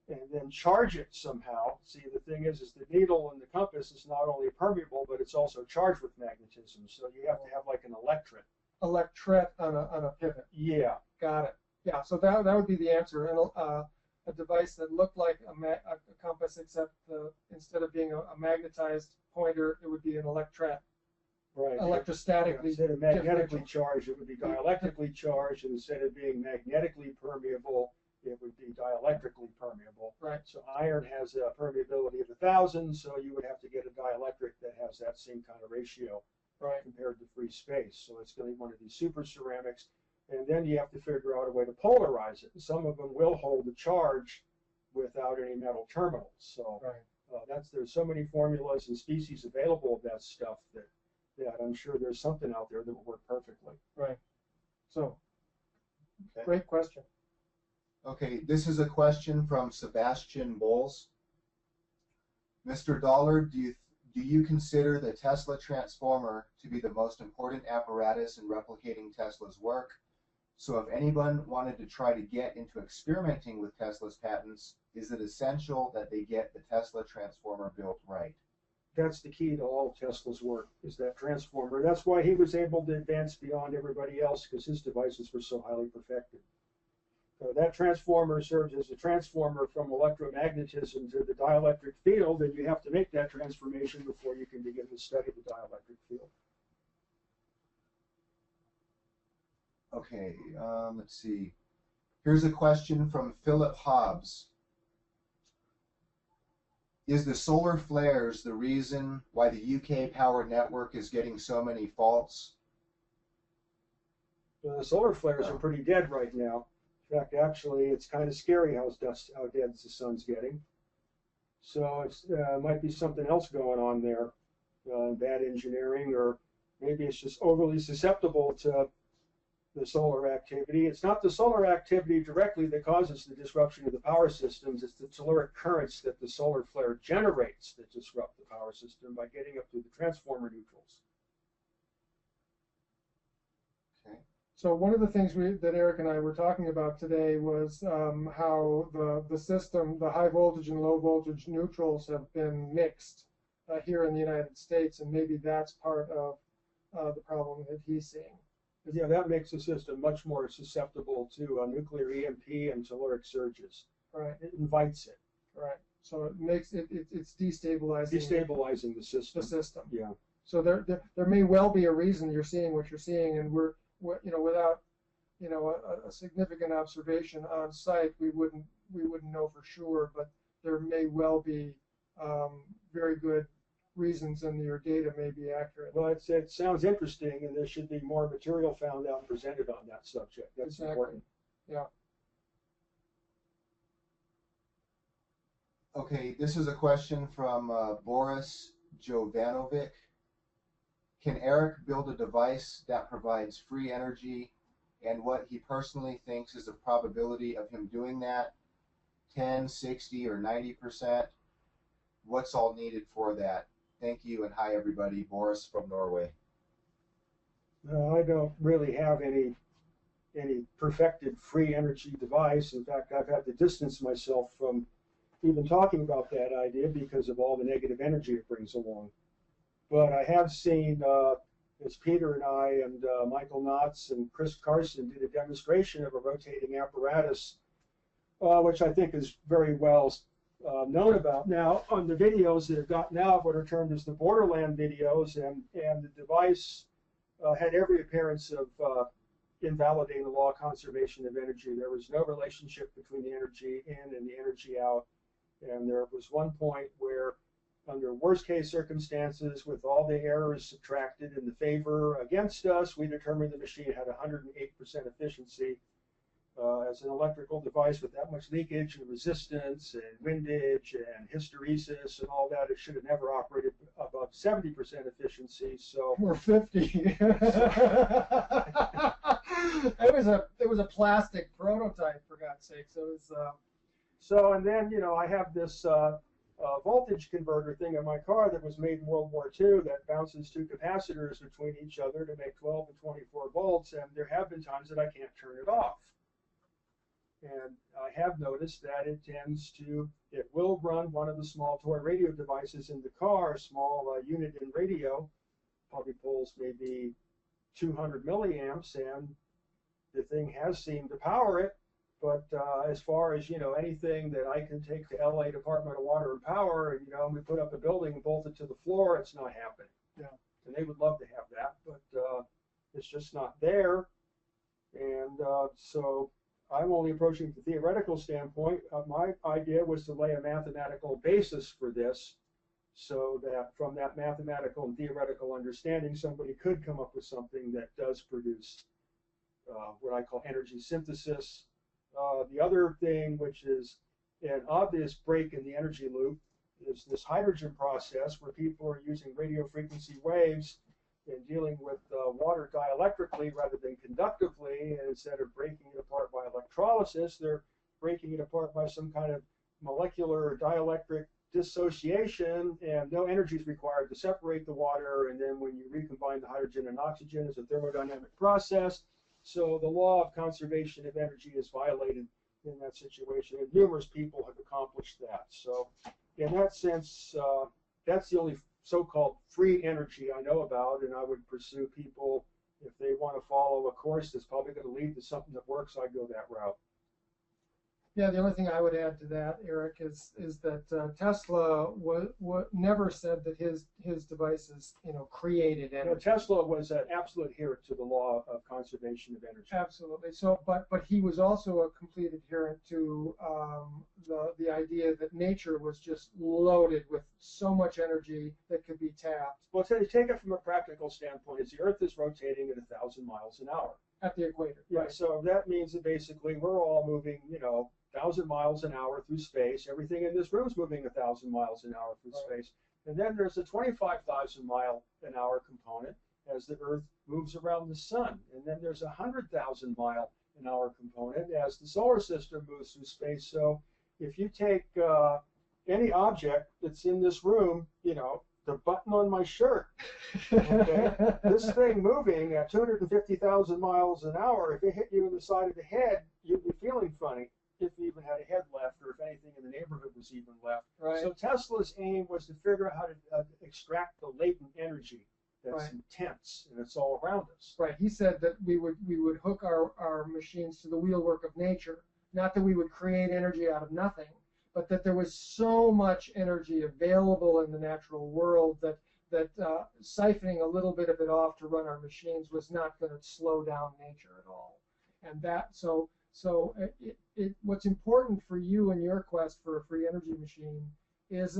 And then charge it somehow. See, the thing is the needle in the compass is not only permeable, but it's also charged with magnetism. So you have to have like an electret. Electret on a pivot. Yeah. Got it. Yeah. So that would be the answer. And a device that looked like a compass, except instead of being a magnetized pointer, it would be an electret. Right. Electrostatically. Yeah, instead of magnetically charged, it would be dielectrically charged, and instead of being magnetically permeable, it would be dielectrically permeable. Right. So iron has a permeability of 1,000, so you would have to get a dielectric that has that same kind of ratio, right, compared to free space. So it's going to be one of these super ceramics, and then you have to figure out a way to polarize it. And some of them will hold a charge without any metal terminals. So right. There's so many formulas and species available of that stuff that I'm sure there's something out there that will work perfectly. Right. So, okay. Great question. Okay, this is a question from Sebastian Bowles. Mr. Dollard, do you consider the Tesla transformer to be the most important apparatus in replicating Tesla's work? So if anyone wanted to try to get into experimenting with Tesla's patents, is it essential that they get the Tesla transformer built right? That's the key to all Tesla's work, is that transformer. That's why he was able to advance beyond everybody else, because his devices were so highly perfected. That transformer serves as a transformer from electromagnetism to the dielectric field, and you have to make that transformation before you can begin to study the dielectric field. Okay, let's see. Here's a question from Philip Hobbs. Is the solar flares the reason why the UK power network is getting so many faults? The solar flares are pretty dead right now. In fact, actually, it's kind of scary how dead the sun's getting. So it might be something else going on there. bad engineering, or maybe it's just overly susceptible to the solar activity. It's not the solar activity directly that causes the disruption of the power systems. It's the telluric currents that the solar flare generates that disrupt the power system by getting up to the transformer neutrals. Okay. So one of the things that Eric and I were talking about today was how the system, the high voltage and low voltage neutrals have been mixed here in the United States, and maybe that's part of the problem that he's seeing. Yeah, that makes the system much more susceptible to nuclear EMP and telluric surges. Right. It invites it. Right. So it makes it's destabilizing. Destabilizing the system. The system. Yeah. So there may well be a reason you're seeing what you're seeing, and we're without a significant observation on site, we wouldn't know for sure, but there may well be very good reasons, and your data may be accurate. Well, it sounds interesting, and there should be more material found out and presented on that subject. That's Exactly. important. Yeah. Okay, this is a question from Boris Jovanovic. Can Eric build a device that provides free energy, and what he personally thinks is the probability of him doing that? 10, 60, or 90%? What's all needed for that? Thank you, and hi everybody. Boris from Norway. I don't really have any perfected free energy device. In fact, I've had to distance myself from even talking about that idea because of all the negative energy it brings along. But I have seen, as Peter and I and Michael Knotts and Chris Carson did a demonstration of a rotating apparatus, which I think is very well known about now on the videos that have gotten out, what are termed as the borderland videos, and the device had every appearance of invalidating the law of conservation of energy. There was no relationship between the energy in and the energy out, and there was one point where, under worst case circumstances, with all the errors subtracted in the favor against us, we determined the machine had 108% efficiency. As an electrical device with that much leakage and resistance and windage and hysteresis and all that, it should have never operated above 70% efficiency. So Or 50. It was a plastic prototype, for God's sake. So it was. and then I have this voltage converter thing in my car that was made in World War II that bounces two capacitors between each other to make 12 and 24 volts, and there have been times that I can't turn it off. And I have noticed that it will run one of the small toy radio devices in the car, a small unit in radio, probably pulls maybe 200 milliamps, and the thing has seemed to power it. But as far as, anything that I can take to LA Department of Water and Power, and, we put up a building and bolt it to the floor, it's not happening. Yeah. And they would love to have that, but it's just not there. And so I'm only approaching the theoretical standpoint. My idea was to lay a mathematical basis for this, so that from that mathematical and theoretical understanding, somebody could come up with something that does produce what I call energy synthesis. The other thing, which is an obvious break in the energy loop, is this hydrogen process where people are using radio frequency waves and dealing with water dielectrically rather than conductively, and instead of breaking it apart by electrolysis, they're breaking it apart by some kind of molecular dielectric dissociation, and no energy is required to separate the water, and then when you recombine the hydrogen and oxygen, it's a thermodynamic process. So the law of conservation of energy is violated in that situation, and numerous people have accomplished that. So in that sense, that's the only so-called free energy I know about, and I would pursue people, if they want to follow a course that's probably going to lead to something that works, I'd go that route. Yeah, the only thing I would add to that, Eric, is that Tesla never said that his devices, created energy. Tesla was an absolute adherent to the law of conservation of energy. Absolutely. So, but he was also a complete adherent to the idea that nature was just loaded with so much energy that could be tapped. Well, to take it from a practical standpoint, is the Earth is rotating at 1,000 miles an hour At the equator. Yeah, Right. so that means that basically we're all moving, 1,000 miles an hour through space. Everything in this room is moving 1,000 miles an hour through space. And then there's a 25,000 mile an hour component as the Earth moves around the sun. And then there's a 100,000 mile an hour component as the solar system moves through space. So if you take any object that's in this room, you know, the button on my shirt, okay, this thing moving at 250,000 miles an hour, if it hit you in the side of the head, you'd be feeling funny if you even had a head left, or if anything in the neighborhood was even left. Right. So Tesla's aim was to figure out how to extract the latent energy that's intense, and it's all around us. Right. He said that we would hook our machines to the wheelwork of nature, not that we would create energy out of nothing, but that there was so much energy available in the natural world that siphoning a little bit of it off to run our machines was not going to slow down nature at all. And that so what's important for you in your quest for a free energy machine is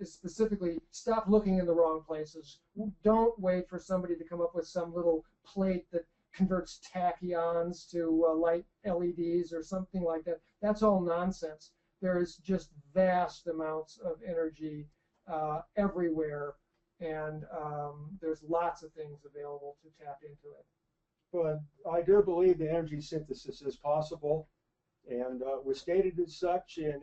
specifically stop looking in the wrong places. Don't wait for somebody to come up with some little plate that converts tachyons to light LEDs or something like that. That's all nonsense. There is just vast amounts of energy everywhere, and there's lots of things available to tap into it. But I do believe the energy synthesis is possible, and was stated as such in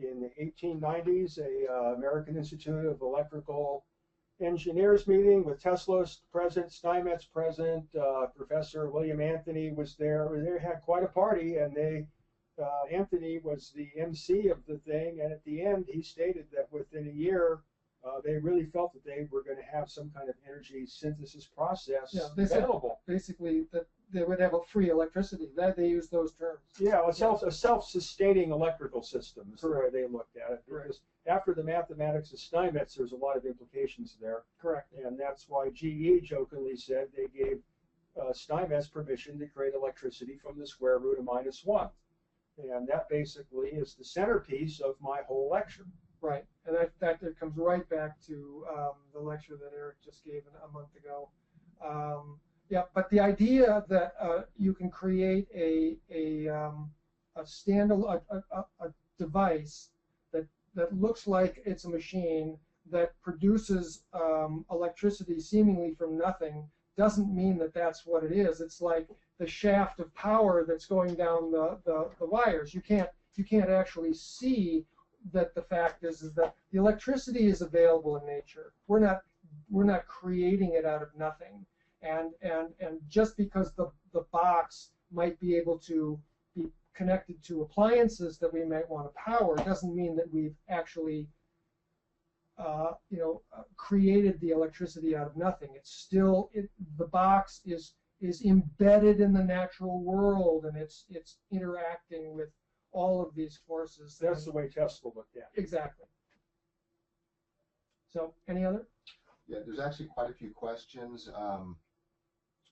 the 1890s, a American Institute of Electrical Engineers meeting with Tesla present, Steinmetz present, Professor William Anthony was there. They had quite a party, and Anthony was the MC of the thing, and at the end he stated that within a year they really felt that they were going to have some kind of energy synthesis process available. Basically, that they would have a free electricity. That they use those terms. Yeah, a self-sustaining electrical system is the way they looked at it. Because after the mathematics of Steinmetz, there's a lot of implications there. Correct. And that's why GE jokingly said they gave Steinmetz permission to create electricity from the square root of -1. And that basically is the centerpiece of my whole lecture. Right, and that comes right back to the lecture that Eric just gave a month ago. Yeah, but the idea that you can create a standalone device that looks like it's a machine that produces electricity seemingly from nothing doesn't mean that that's what it is. It's like the shaft of power that's going down the wires. You can't actually see that. The fact is that the electricity is available in nature. We're not creating it out of nothing. And just because the box might be able to be connected to appliances that we might want to power doesn't mean that we've actually created the electricity out of nothing. It's still the box is embedded in the natural world, and it's interacting with all of these forces. That's the way Tesla looked at it. Exactly. So, any other? Yeah, there's actually quite a few questions.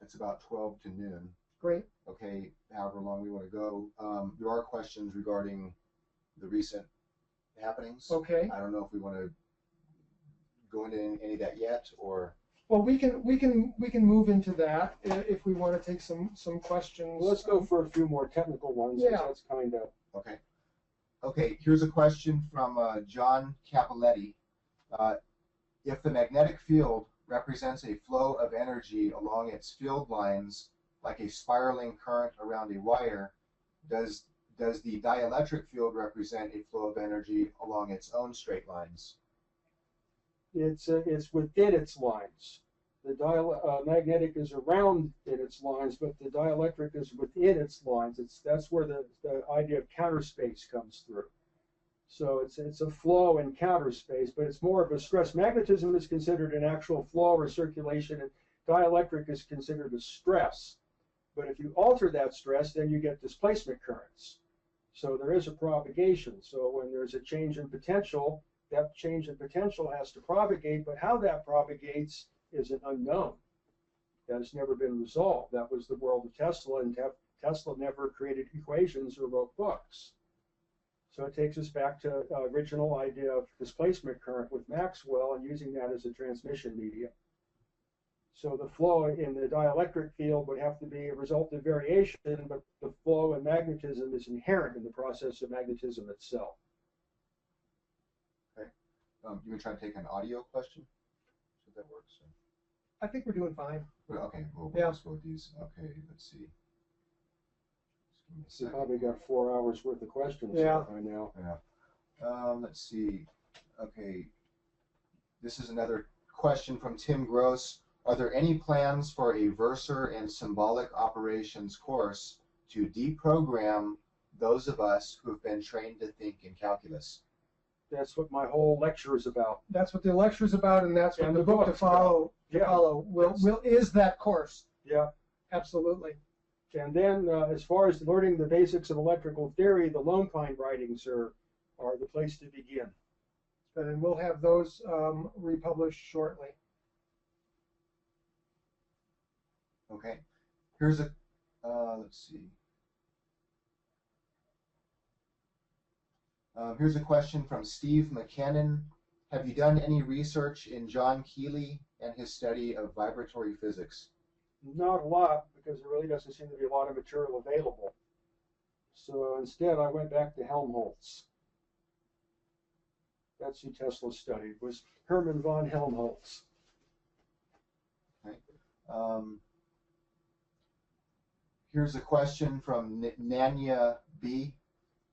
It's about 12 to noon. Great. Okay, however long we want to go. There are questions regarding the recent happenings. Okay. I don't know if we want to go into any of that yet, or. Well, we can move into that if we want to take some questions. Well, let's go for a few more technical ones. Yeah. That's kind of. Okay. Okay, here's a question from John Capoletti. If the magnetic field represents a flow of energy along its field lines, like a spiraling current around a wire, does the dielectric field represent a flow of energy along its own straight lines? It's within its lines. The magnetic is around in its lines, but the dielectric is within its lines. That's where the idea of counter space comes through. So it's a flow in counter space, but it's more of a stress. Magnetism is considered an actual flow or circulation, and dielectric is considered a stress. But if you alter that stress, then you get displacement currents. So there is a propagation. So when there's a change in potential, that change in potential has to propagate, but how that propagates is an unknown. That has never been resolved. That was the world of Tesla, and Tesla never created equations or wrote books. So it takes us back to the original idea of displacement current with Maxwell and using that as a transmission medium. So the flow in the dielectric field would have to be a result of variation, but the flow in magnetism is inherent in the process of magnetism itself. Okay. You want to try to take an audio question? So that works. I think we're doing fine. Okay, we'll Yeah. just go with these. Okay, let's see. Just give me a So second. probably got 4 hours worth of questions Yeah. by now. Yeah. Let's see. Okay. This is another question from Tim Gross. Are there any plans for a versor and symbolic operations course to deprogram those of us who have been trained to think in calculus? That's what my whole lecture is about. That's what the lecture's about, and that's what And the the book to book's follow. about. Yeah. Is that course. Yeah. Absolutely. And then as far as learning the basics of electrical theory, the Lone Pine writings are the place to begin. And we'll have those republished shortly. Okay. Here's a, let's see. Here's a question from Steve McKinnon. Have you done any research in John Keeley and his study of vibratory physics? Not a lot, because there really doesn't seem to be a lot of material available. So instead, I went back to Helmholtz. That's who Tesla studied, was Hermann von Helmholtz. Okay. Here's a question from Nanya B.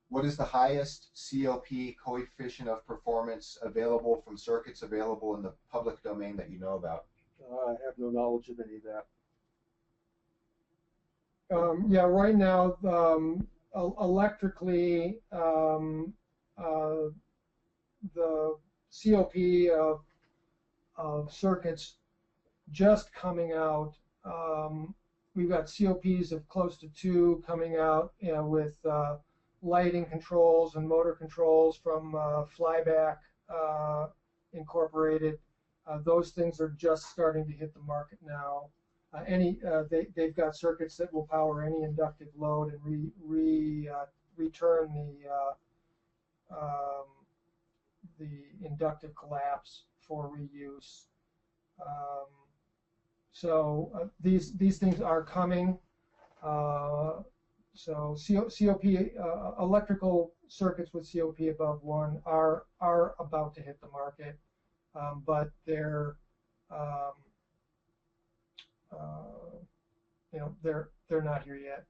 What is the highest COP coefficient of performance available from circuits available in the public domain that you know about? I have no knowledge of any of that. Yeah, right now, electrically, the COP of circuits just coming out. We've got COPs of close to 2 coming out, with lighting controls and motor controls from Flyback Incorporated. Those things are just starting to hit the market now. They've got circuits that will power any inductive load and return the inductive collapse for reuse. So these things are coming. So COP electrical circuits with COP above 1 are about to hit the market, but they're they're not here yet.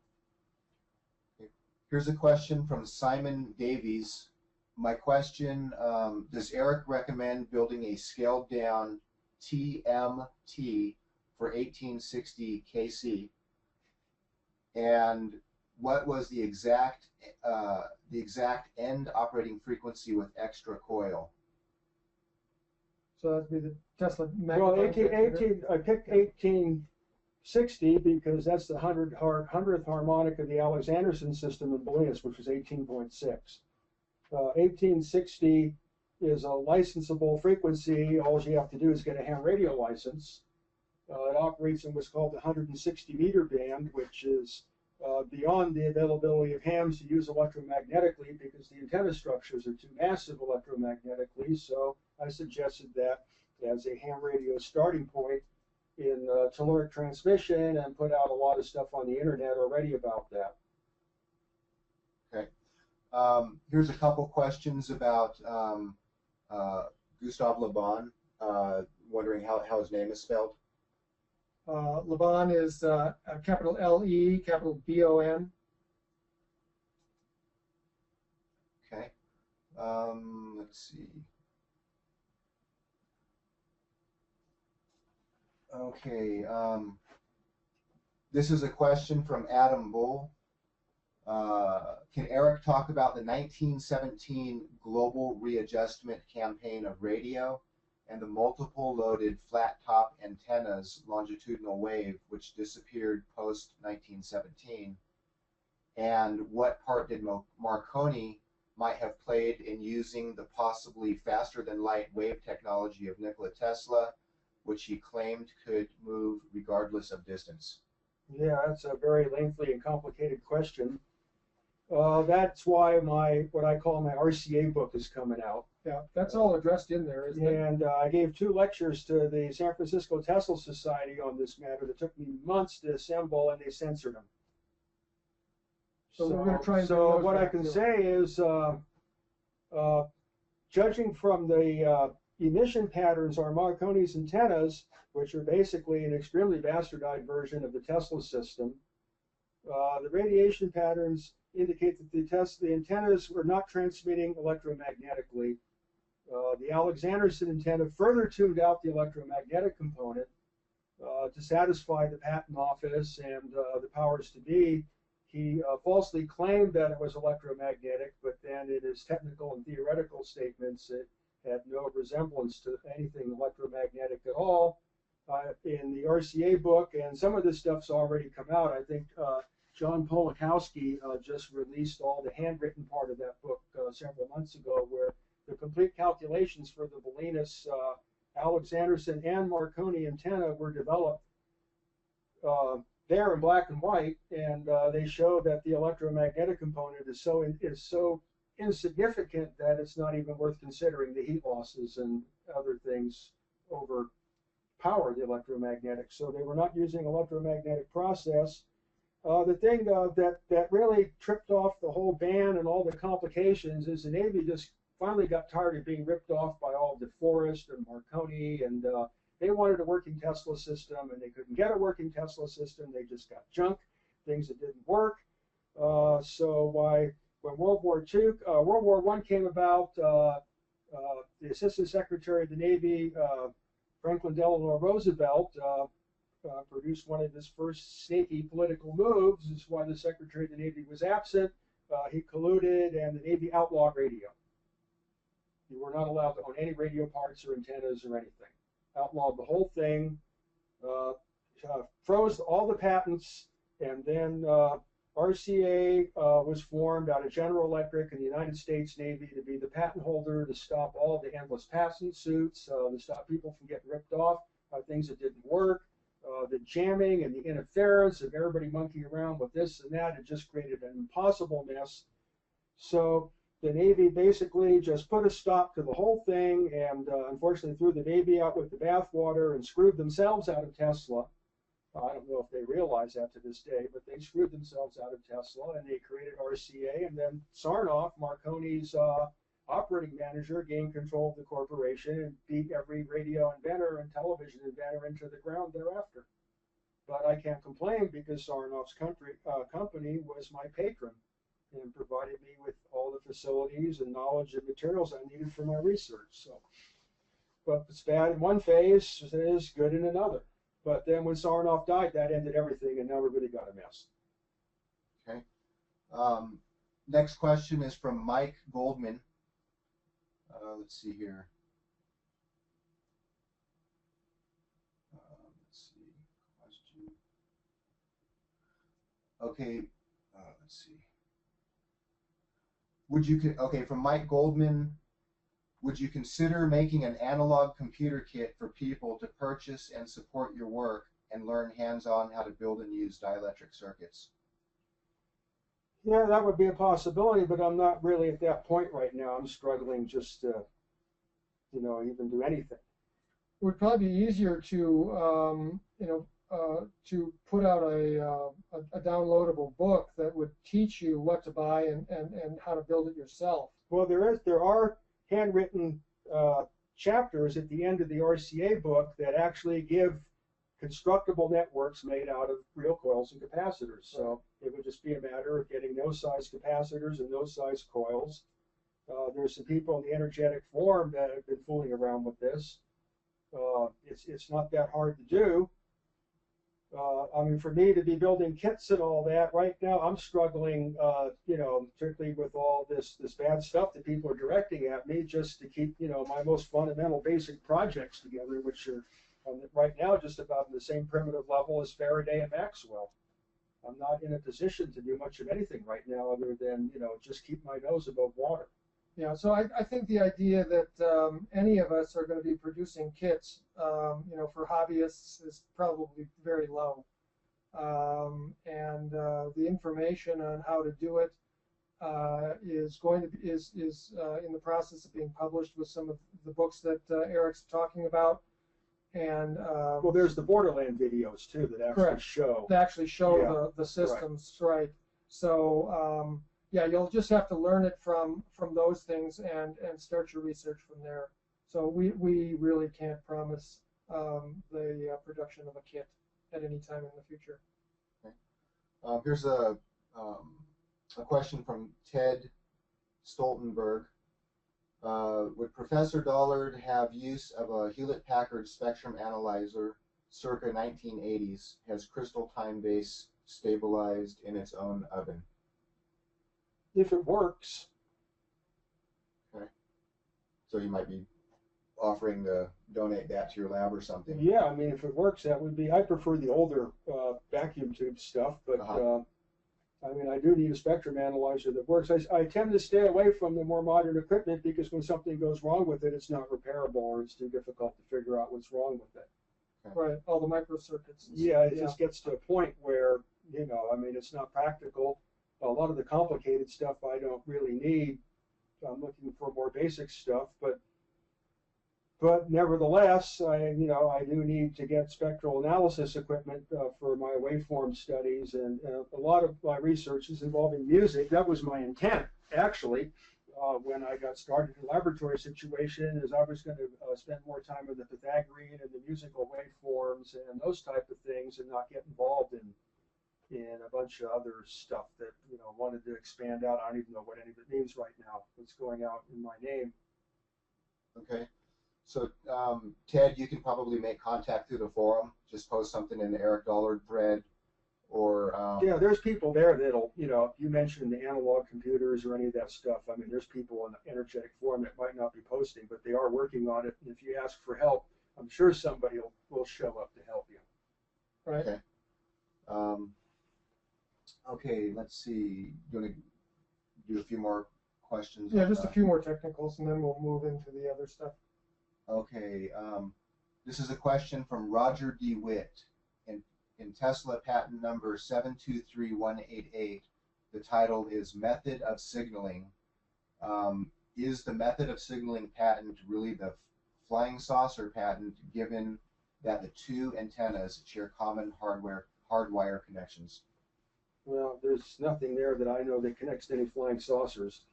Here's a question from Simon Davies. My question, does Eric recommend building a scaled down TMT for 1860 KC? And what was the exact end operating frequency with extra coil? So that'd be the Tesla. Well, I picked 1860 because that's the 100th harmonic of the Alexanderson system in Bolinas, which was 18.6. 1860 is a licensable frequency. All you have to do is get a ham radio license. It operates in what's called the 160 meter band, which is beyond the availability of hams to use electromagnetically because the antenna structures are too massive electromagnetically. So I suggested that as a ham radio starting point in telluric transmission, and put out a lot of stuff on the internet already about that. Okay. Here's a couple questions about Gustav Le Bon, wondering how his name is spelled. Le Bon is capital L-E, capital B-O-N. Okay. Let's see. Okay. This is a question from Adam Bull. Can Eric talk about the 1917 global readjustment campaign of radio and the multiple loaded flat top antennas longitudinal wave which disappeared post 1917? And what part did Marconi might have played in using the possibly faster than light wave technology of Nikola Tesla, which he claimed could move regardless of distance? Yeah, that's a very lengthy and complicated question. That's why what I call my RCA book is coming out. Yeah, that's all addressed in there, isn't it? And I gave 2 lectures to the San Francisco Tesla Society on this matter that took me months to assemble, and they censored them. So we're going to try and bring So those what I back can too. say is, judging from the emission patterns on Marconi's antennas, which are basically an extremely bastardized version of the Tesla system, the radiation patterns indicate that the antennas were not transmitting electromagnetically. The Alexanderson antenna further tuned out the electromagnetic component to satisfy the patent office and the powers to be. He falsely claimed that it was electromagnetic, but then in his technical and theoretical statements, it had no resemblance to anything electromagnetic at all. In the RCA book, and some of this stuff's already come out. I think John Polakowski just released all the handwritten part of that book several months ago, where the complete calculations for the Bolinas, Alexanderson, and Marconi antenna were developed there in black and white, and they show that the electromagnetic component is so insignificant that it's not even worth considering. The heat losses and other things overpower the electromagnetic, so they were not using electromagnetic process. The thing that really tripped off the whole ban and all the complications is the Navy just finally got tired of being ripped off by all DeForest and Marconi, and they wanted a working Tesla system, and they couldn't get a working Tesla system. They just got junk, things that didn't work. So when World War I came about, the Assistant Secretary of the Navy, Franklin Delano Roosevelt, produced one of his first snaky political moves. This is why the Secretary of the Navy was absent. He colluded, and the Navy outlawed radio. You were not allowed to own any radio parts or antennas or anything. Outlawed the whole thing, froze all the patents, and then RCA was formed out of General Electric and the United States Navy to be the patent holder, to stop all the endless patent suits, to stop people from getting ripped off by things that didn't work. The jamming and the interference of everybody monkeying around with this and that had just created an impossible mess. So the Navy basically just put a stop to the whole thing, and unfortunately threw the Navy out with the bathwater and screwed themselves out of Tesla. I don't know if they realize that to this day, but they screwed themselves out of Tesla, and they created RCA, and then Sarnoff, Marconi's operating manager, gained control of the corporation and beat every radio inventor and television inventor into the ground thereafter. But I can't complain, because Sarnoff's company was my patron and provided me with all the facilities and knowledge and materials I needed for my research. So, but it's bad in one phase, it is good in another. But then when Sarnoff died, that ended everything, and now everybody got a mess. Okay. Next question is from Mike Goldman. Let's see here. Let's see. Question. Okay. Let's see. From Mike Goldman, would you consider making an analog computer kit for people to purchase and support your work and learn hands-on how to build and use dielectric circuits? Yeah, that would be a possibility, but I'm not really at that point right now. I'm struggling just to, even do anything. It would probably be easier to, to put out a downloadable book that would teach you what to buy and how to build it yourself. Well, there are handwritten chapters at the end of the RCA book that actually give constructible networks made out of real coils and capacitors. So it would just be a matter of getting those size capacitors and those size coils. There's some people in the energetic forum that have been fooling around with this. It's not that hard to do. I mean, for me to be building kits and all that, right now I'm struggling, particularly with all this bad stuff that people are directing at me, just to keep, my most fundamental basic projects together, which are right now just about in the same primitive level as Faraday and Maxwell. I'm not in a position to do much of anything right now other than, just keep my nose above water. Yeah, so I think the idea that any of us are going to be producing kits, for hobbyists is probably very low. And the information on how to do it is going to be, is in the process of being published with some of the books that Eric's talking about. And well, there's the Borderland videos too that actually correct. show. They actually show Yeah. the systems, right? So yeah, you'll just have to learn it from those things and start your research from there. So we really can't promise the production of a kit at any time in the future. Okay. Here's a question from Ted Stoltenberg. Would Professor Dollard have use of a Hewlett-Packard spectrum analyzer circa 1980s? Has crystal time base stabilized in its own oven? If it works. Okay. So you might be offering to donate that to your lab or something. Yeah, I mean, if it works, that would be. I prefer the older vacuum tube stuff, but I mean, I do need a spectrum analyzer that works. I tend to stay away from the more modern equipment because when something goes wrong with it, it's not repairable or it's too difficult to figure out what's wrong with it. Okay. Right, all the microcircuits. Yeah, it just gets to a point where, you know, I mean, it's not practical. A lot of the complicated stuff I don't really need. I'm looking for more basic stuff, but nevertheless, I do need to get spectral analysis equipment for my waveform studies, and a lot of my research is involving music. That was my intent, actually, when I got started in the laboratory situation, is I was going to spend more time with the Pythagorean and the musical waveforms and those type of things, and not get involved in a bunch of other stuff that, you know, wanted to expand out. I don't even know what any of it means right now. It's going out in my name. Okay. So, Ted, you can probably make contact through the forum. Just post something in the Eric Dollard thread, or yeah, there's people there that'll, you know, you mentioned the analog computers or any of that stuff. I mean, there's people in the energetic forum that might not be posting, but they are working on it. And if you ask for help, I'm sure somebody will show up to help you. Right. Okay. Okay. Let's see. You want to do a few more questions? Yeah, just a few more technicals, and then we'll move into the other stuff. Okay, this is a question from Roger DeWitt. In Tesla patent number 723188, the title is Method of Signaling. Is the method of signaling patent really the flying saucer patent, given that the two antennas share common hardwire connections? Well, there's nothing there that I know that connects to any flying saucers.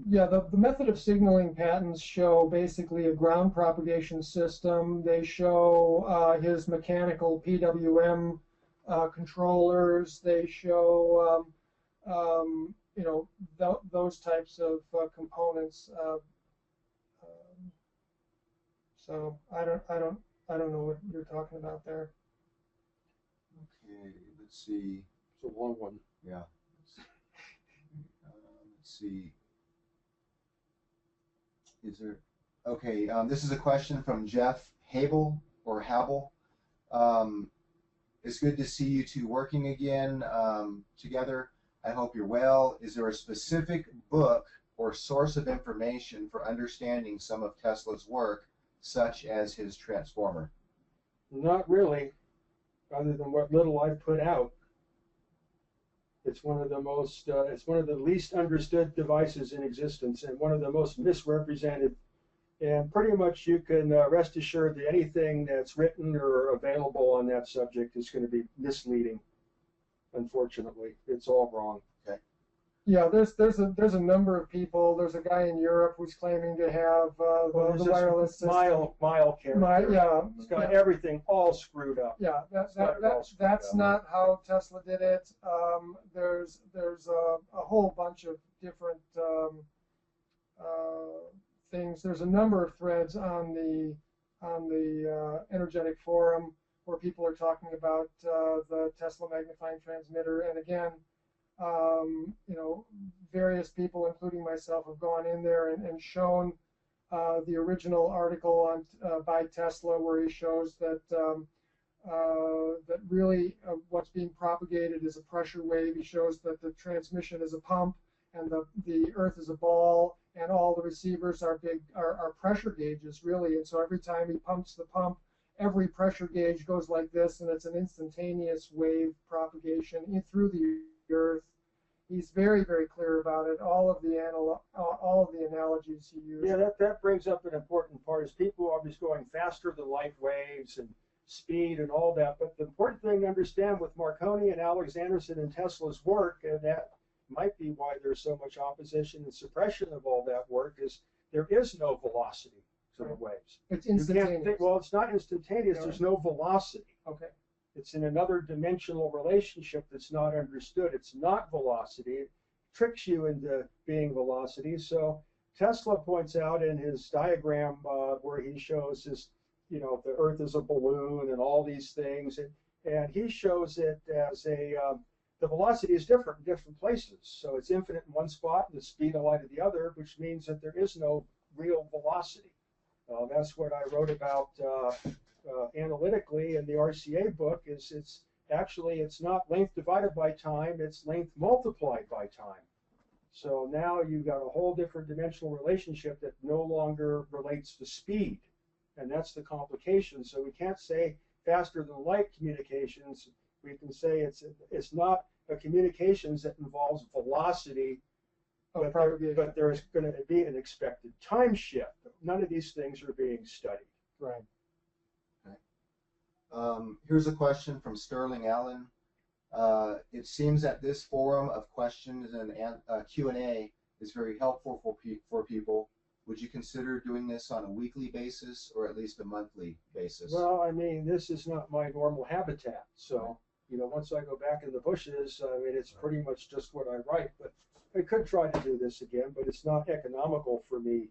Yeah, the method of signaling patents show basically a ground propagation system. They show his mechanical PWM controllers. They show you know, those types of components. So I don't know what you're talking about there. Okay, let's see. It's a long one. Yeah. Let's see. Is there? Okay, this is a question from Jeff Habel or Habel. It's good to see you two working again together. I hope you're well. Is there a specific book or source of information for understanding some of Tesla's work, such as his transformer? Not really, other than what little I've put out. It's one of the most, it's one of the least understood devices in existence and one of the most misrepresented. And pretty much you can rest assured that anything that's written or available on that subject is going to be misleading. Unfortunately, it's all wrong. Okay. Yeah, there's a number of people. There's a guy in Europe who's claiming to have the wireless system. Mile character. Yeah, it's got everything all screwed up. Yeah, that's not how Tesla did it. There's a whole bunch of different things. There's a number of threads on the energetic forum where people are talking about the Tesla magnifying transmitter, and again, you know, various people, including myself, have gone in there and shown the original article on by Tesla, where he shows that that really what's being propagated is a pressure wave. He shows that the transmission is a pump, and the Earth is a ball, and all the receivers are pressure gauges, really. And so every time he pumps the pump, every pressure gauge goes like this, and it's an instantaneous wave propagation through the Earth. He's very, very clear about it. All of the analogies he used. Yeah, that brings up an important part. Is people are always going faster than light waves and speed and all that. But the important thing to understand with Marconi and Alexanderson and Tesla's work, and that might be why there's so much opposition and suppression of all that work, is there is no velocity to the waves. It's You instantaneous. can't think, well, it's not instantaneous. No. There's no velocity. Okay. It's in another dimensional relationship that's not understood. It's not velocity. It tricks you into being velocity. So Tesla points out in his diagram where he shows this, the Earth is a balloon and all these things, and he shows it as the velocity is different in different places. So it's infinite in one spot and the speed of light at the other, which means that there is no real velocity. That's what I wrote about analytically in the RCA book. It's not length divided by time, it's length multiplied by time. So now you've got a whole different dimensional relationship that no longer relates to speed, and that's the complication. So we can't say faster than light communications. We can say it's not a communications that involves velocity, but there's going to be an expected time shift. None of these things are being studied. Right. Here's a question from Sterling Allen. It seems that this forum of questions and Q&A is very helpful for people. Would you consider doing this on a weekly basis or at least a monthly basis? Well, I mean, this is not my normal habitat. So, once I go back in the bushes, it's pretty much just what I write. But I could try to do this again, but it's not economical for me,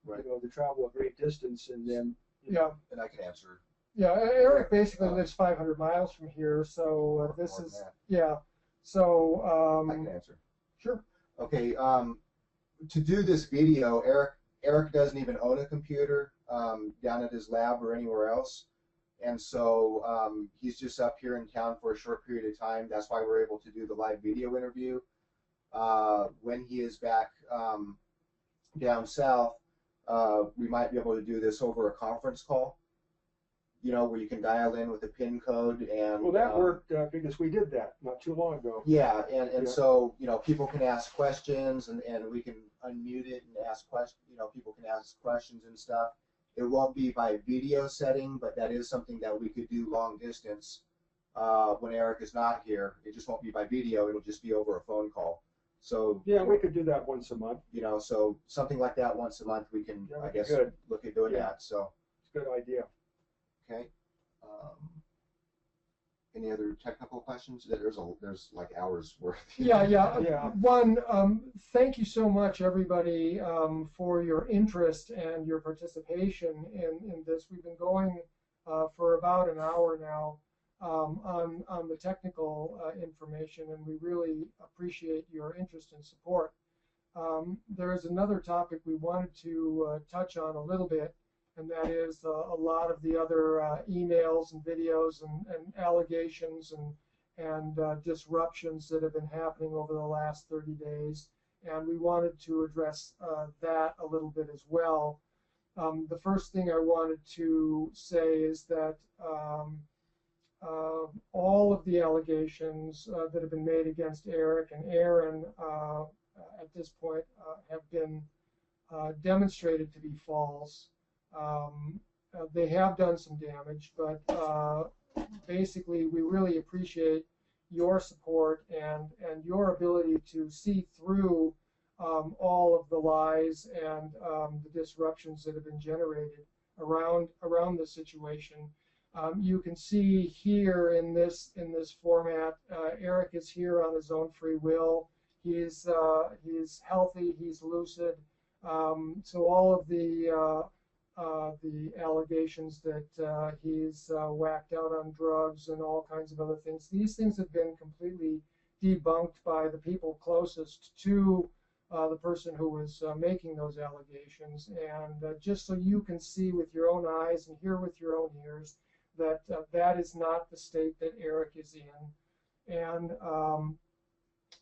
Right. to travel a great distance and then. Yeah. And I can answer. Yeah, Eric basically lives 500 miles from here, so this is, yeah. So, I can answer. Sure. Okay, to do this video, Eric doesn't even own a computer down at his lab or anywhere else. And so he's just up here in town for a short period of time. That's why we're able to do the live video interview. When he is back down south, we might be able to do this over a conference call, where you can dial in with a PIN code. And well, that worked because we did that not too long ago. Yeah, and so people can ask questions, and we can unmute it and ask questions. People can ask questions and stuff. It won't be by video setting, but that is something that we could do long distance when Eric is not here. It just won't be by video. It'll just be over a phone call. So yeah, we could do that once a month. So something like that once a month, we can, I guess, look at doing that. So it's a good idea. Okay. Any other technical questions? There's like hours worth. Yeah. One, thank you so much, everybody, for your interest and your participation in this. We've been going for about an hour now on the technical information, and we really appreciate your interest and support. There is another topic we wanted to touch on a little bit, and that is a lot of the other emails and videos and allegations and disruptions that have been happening over the last 30 days. And we wanted to address that a little bit as well. The first thing I wanted to say is that all of the allegations that have been made against Eric and Aaron at this point have been demonstrated to be false. They have done some damage, but basically we really appreciate your support and your ability to see through all of the lies and the disruptions that have been generated around the situation. You can see here in this format, Eric is here on his own free will. He's healthy, he's lucid. So all of the allegations that he's whacked out on drugs and all kinds of other things, these things have been completely debunked by the people closest to the person who was making those allegations. And just so you can see with your own eyes and hear with your own ears that that is not the state that Eric is in. And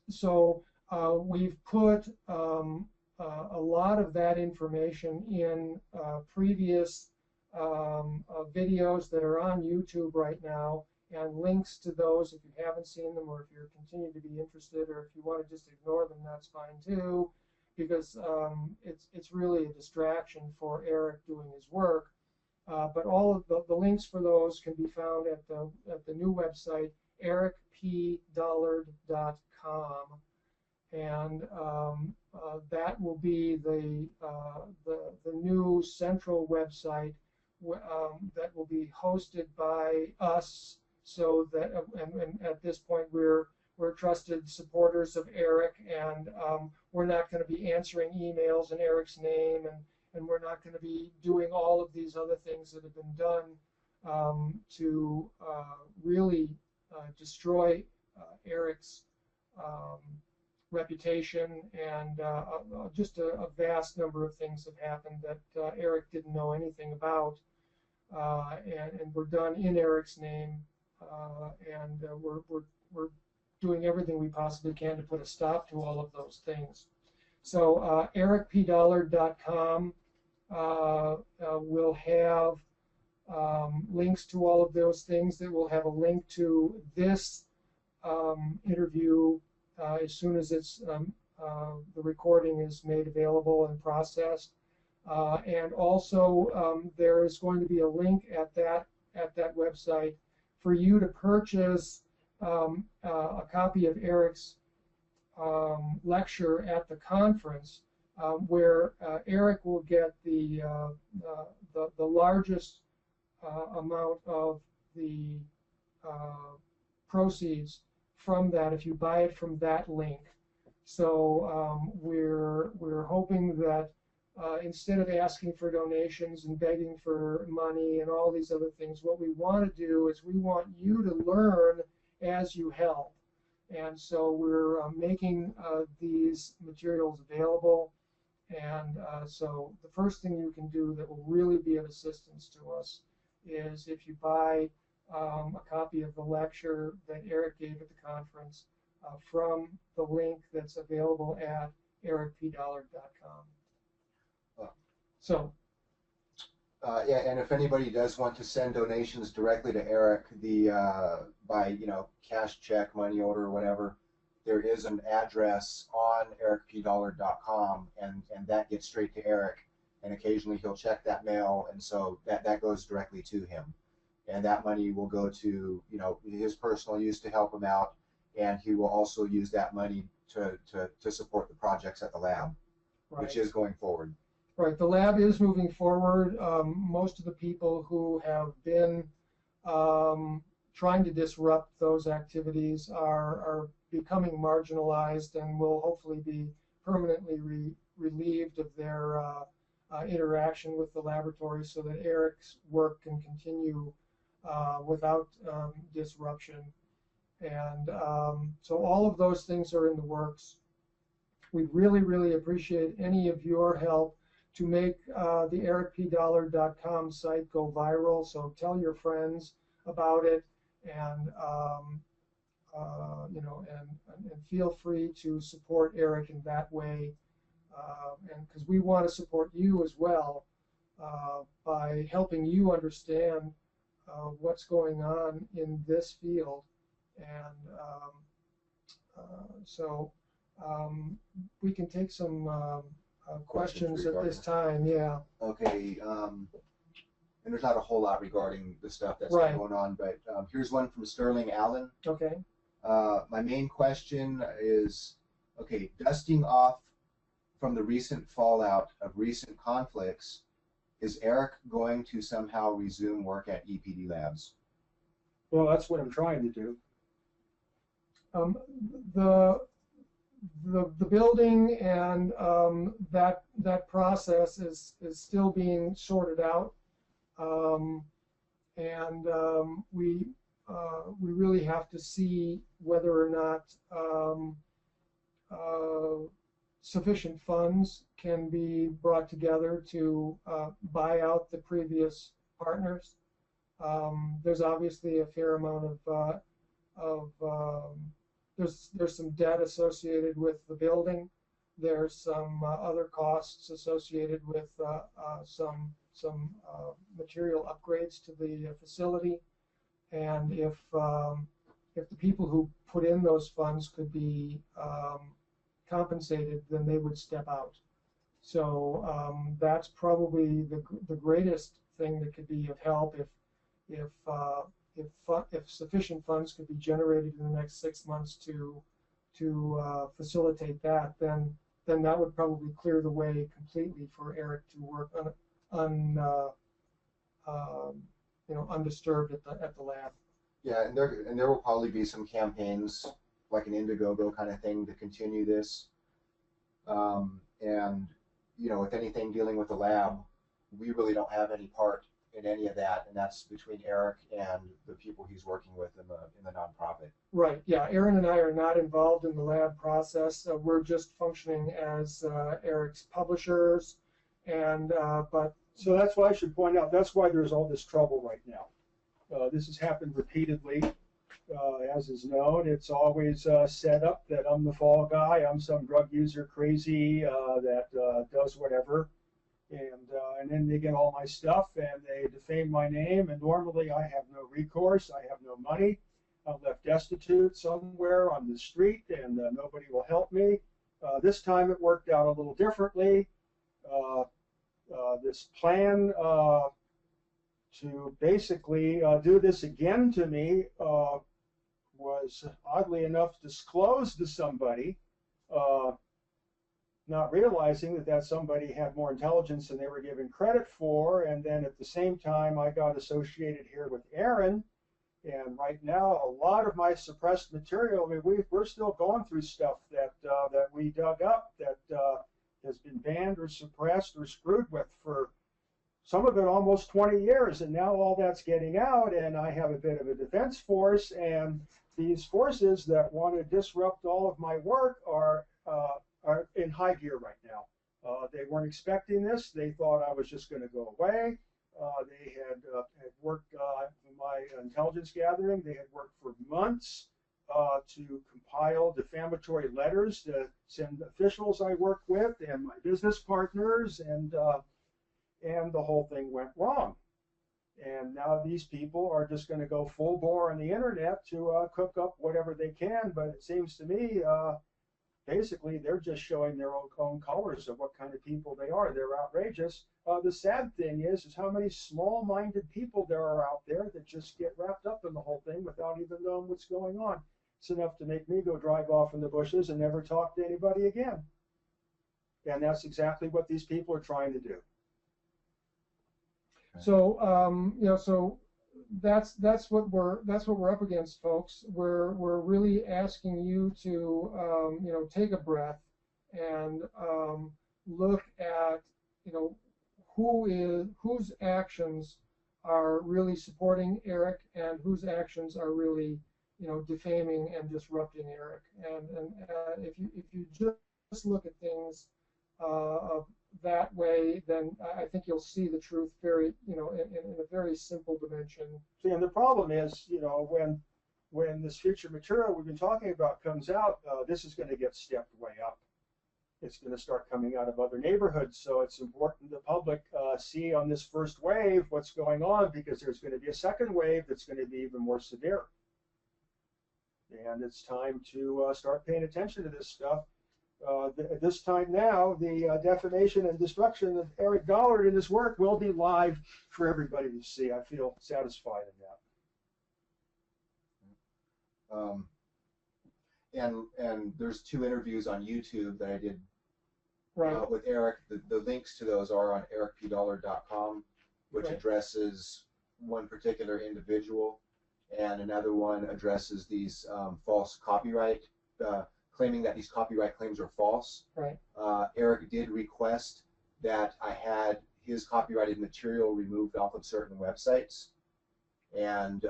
so we've put a lot of that information in previous videos that are on YouTube right now, and links to those if you haven't seen them, or if you continue to be interested, or if you want to just ignore them, that's fine too, because it's really a distraction for Eric doing his work. But all of the links for those can be found at the new website, ericpdollard.com, and that will be the new central website that will be hosted by us. So that and at this point we're trusted supporters of Eric, and we're not going to be answering emails in Eric's name, and we're not going to be doing all of these other things that have been done to really destroy Eric's reputation, and just a vast number of things have happened that Eric didn't know anything about, and were done in Eric's name, and we're doing everything we possibly can to put a stop to all of those things. So ericpdollard.com will have links to all of those things. That will have a link to this interview as soon as it's the recording is made available and processed. And also there is going to be a link at that website for you to purchase a copy of Eric's lecture at the conference, where Eric will get the largest amount of the proceeds from that if you buy it from that link. So we're hoping that instead of asking for donations and begging for money and all these other things, what we want to do is we want you to learn as you help. And so we're making these materials available. And so the first thing you can do that will really be of assistance to us is if you buy a copy of the lecture that Eric gave at the conference from the link that's available at ericpdollard.com. So. Yeah, and if anybody does want to send donations directly to Eric, by cash, check, money order, or whatever, there is an address on ericpdollard.com, and that gets straight to Eric, and occasionally he'll check that mail, and so that goes directly to him, and that money will go to his personal use to help him out, and he will also use that money to support the projects at the lab, right, which is going forward. Right, the lab is moving forward. Most of the people who have been trying to disrupt those activities are becoming marginalized, and will hopefully be permanently relieved of their interaction with the laboratory, so that Eric's work can continue without disruption. And so all of those things are in the works. We really, really appreciate any of your help to make the ericpdollard.com site go viral. So tell your friends about it, and and feel free to support Eric in that way, and because we want to support you as well by helping you understand what's going on in this field. And so we can take some questions at this time. Yeah. Okay. And there's not a whole lot regarding the stuff that's right. going on, but here's one from Sterling Allen. Okay. My main question is, okay, dusting off from the recent fallout of recent conflicts, is Eric going to somehow resume work at EPD Labs? Well, that's what I'm trying to do. The building and that process is still being sorted out, and we really have to see whether or not sufficient funds can be brought together to buy out the previous partners. There's obviously a fair amount of there's some debt associated with the building. There's some other costs associated with some material upgrades to the facility, and if the people who put in those funds could be compensated, then they would step out. So that's probably the greatest thing that could be of help if sufficient funds could be generated in the next 6 months to facilitate that, then that would probably clear the way completely for Eric to work undisturbed at the lab. Yeah, and there will probably be some campaigns like an Indiegogo kind of thing to continue this. And with anything dealing with the lab, we really don't have any part in any of that, and that's between Eric and the people he's working with in the nonprofit. Right. Yeah. Aaron and I are not involved in the lab process. We're just functioning as Eric's publishers, and but. So that's why I should point out, that's why there's all this trouble right now. This has happened repeatedly, as is known. It's always set up that I'm the fall guy, I'm some drug user crazy that does whatever. And then they get all my stuff and they defame my name, and normally I have no recourse, I have no money, I'm left destitute somewhere on the street, and nobody will help me. This time it worked out a little differently. This plan to basically do this again to me was oddly enough disclosed to somebody, not realizing that somebody had more intelligence than they were given credit for. And then at the same time, I got associated here with Aaron. And right now, a lot of my suppressed material, I mean, we're still going through stuff that we dug up that has been banned or suppressed or screwed with for some of it almost 20 years. And now all that's getting out, and I have a bit of a defense force. And these forces that want to disrupt all of my work are in high gear right now. They weren't expecting this. They thought I was just going to go away. They had worked in my intelligence gathering. They had worked for months to compile defamatory letters to send officials I work with and my business partners, and the whole thing went wrong. And now these people are just going to go full bore on the internet to cook up whatever they can. But it seems to me, basically, they're just showing their own colors of what kind of people they are. They're outrageous. The sad thing is how many small-minded people there are out there that just get wrapped up in the whole thing without even knowing what's going on. It's enough to make me go drive off in the bushes and never talk to anybody again. And that's exactly what these people are trying to do. So so that's what we're up against, folks. We're really asking you to take a breath and look at whose actions are really supporting Eric and whose actions are really defaming and disrupting Eric. And if you just look at things that way, then I think you'll see the truth very in a very simple dimension. See, and the problem is, when this future material we've been talking about comes out, this is going to get stepped way up. It's going to start coming out of other neighborhoods. So it's important the public see on this first wave what's going on, because there's going to be a second wave that's going to be even more severe. And it's time to start paying attention to this stuff. This time now, the defamation and destruction of Eric Dollard and his work will be live for everybody to see. I feel satisfied in that. And there's 2 interviews on YouTube that I did Right. with Eric. The links to those are on ericpdollard.com, which Right. addresses one particular individual, and another one addresses these false copyright, claiming that these copyright claims are false. Right. Eric did request that I had his copyrighted material removed off of certain websites, and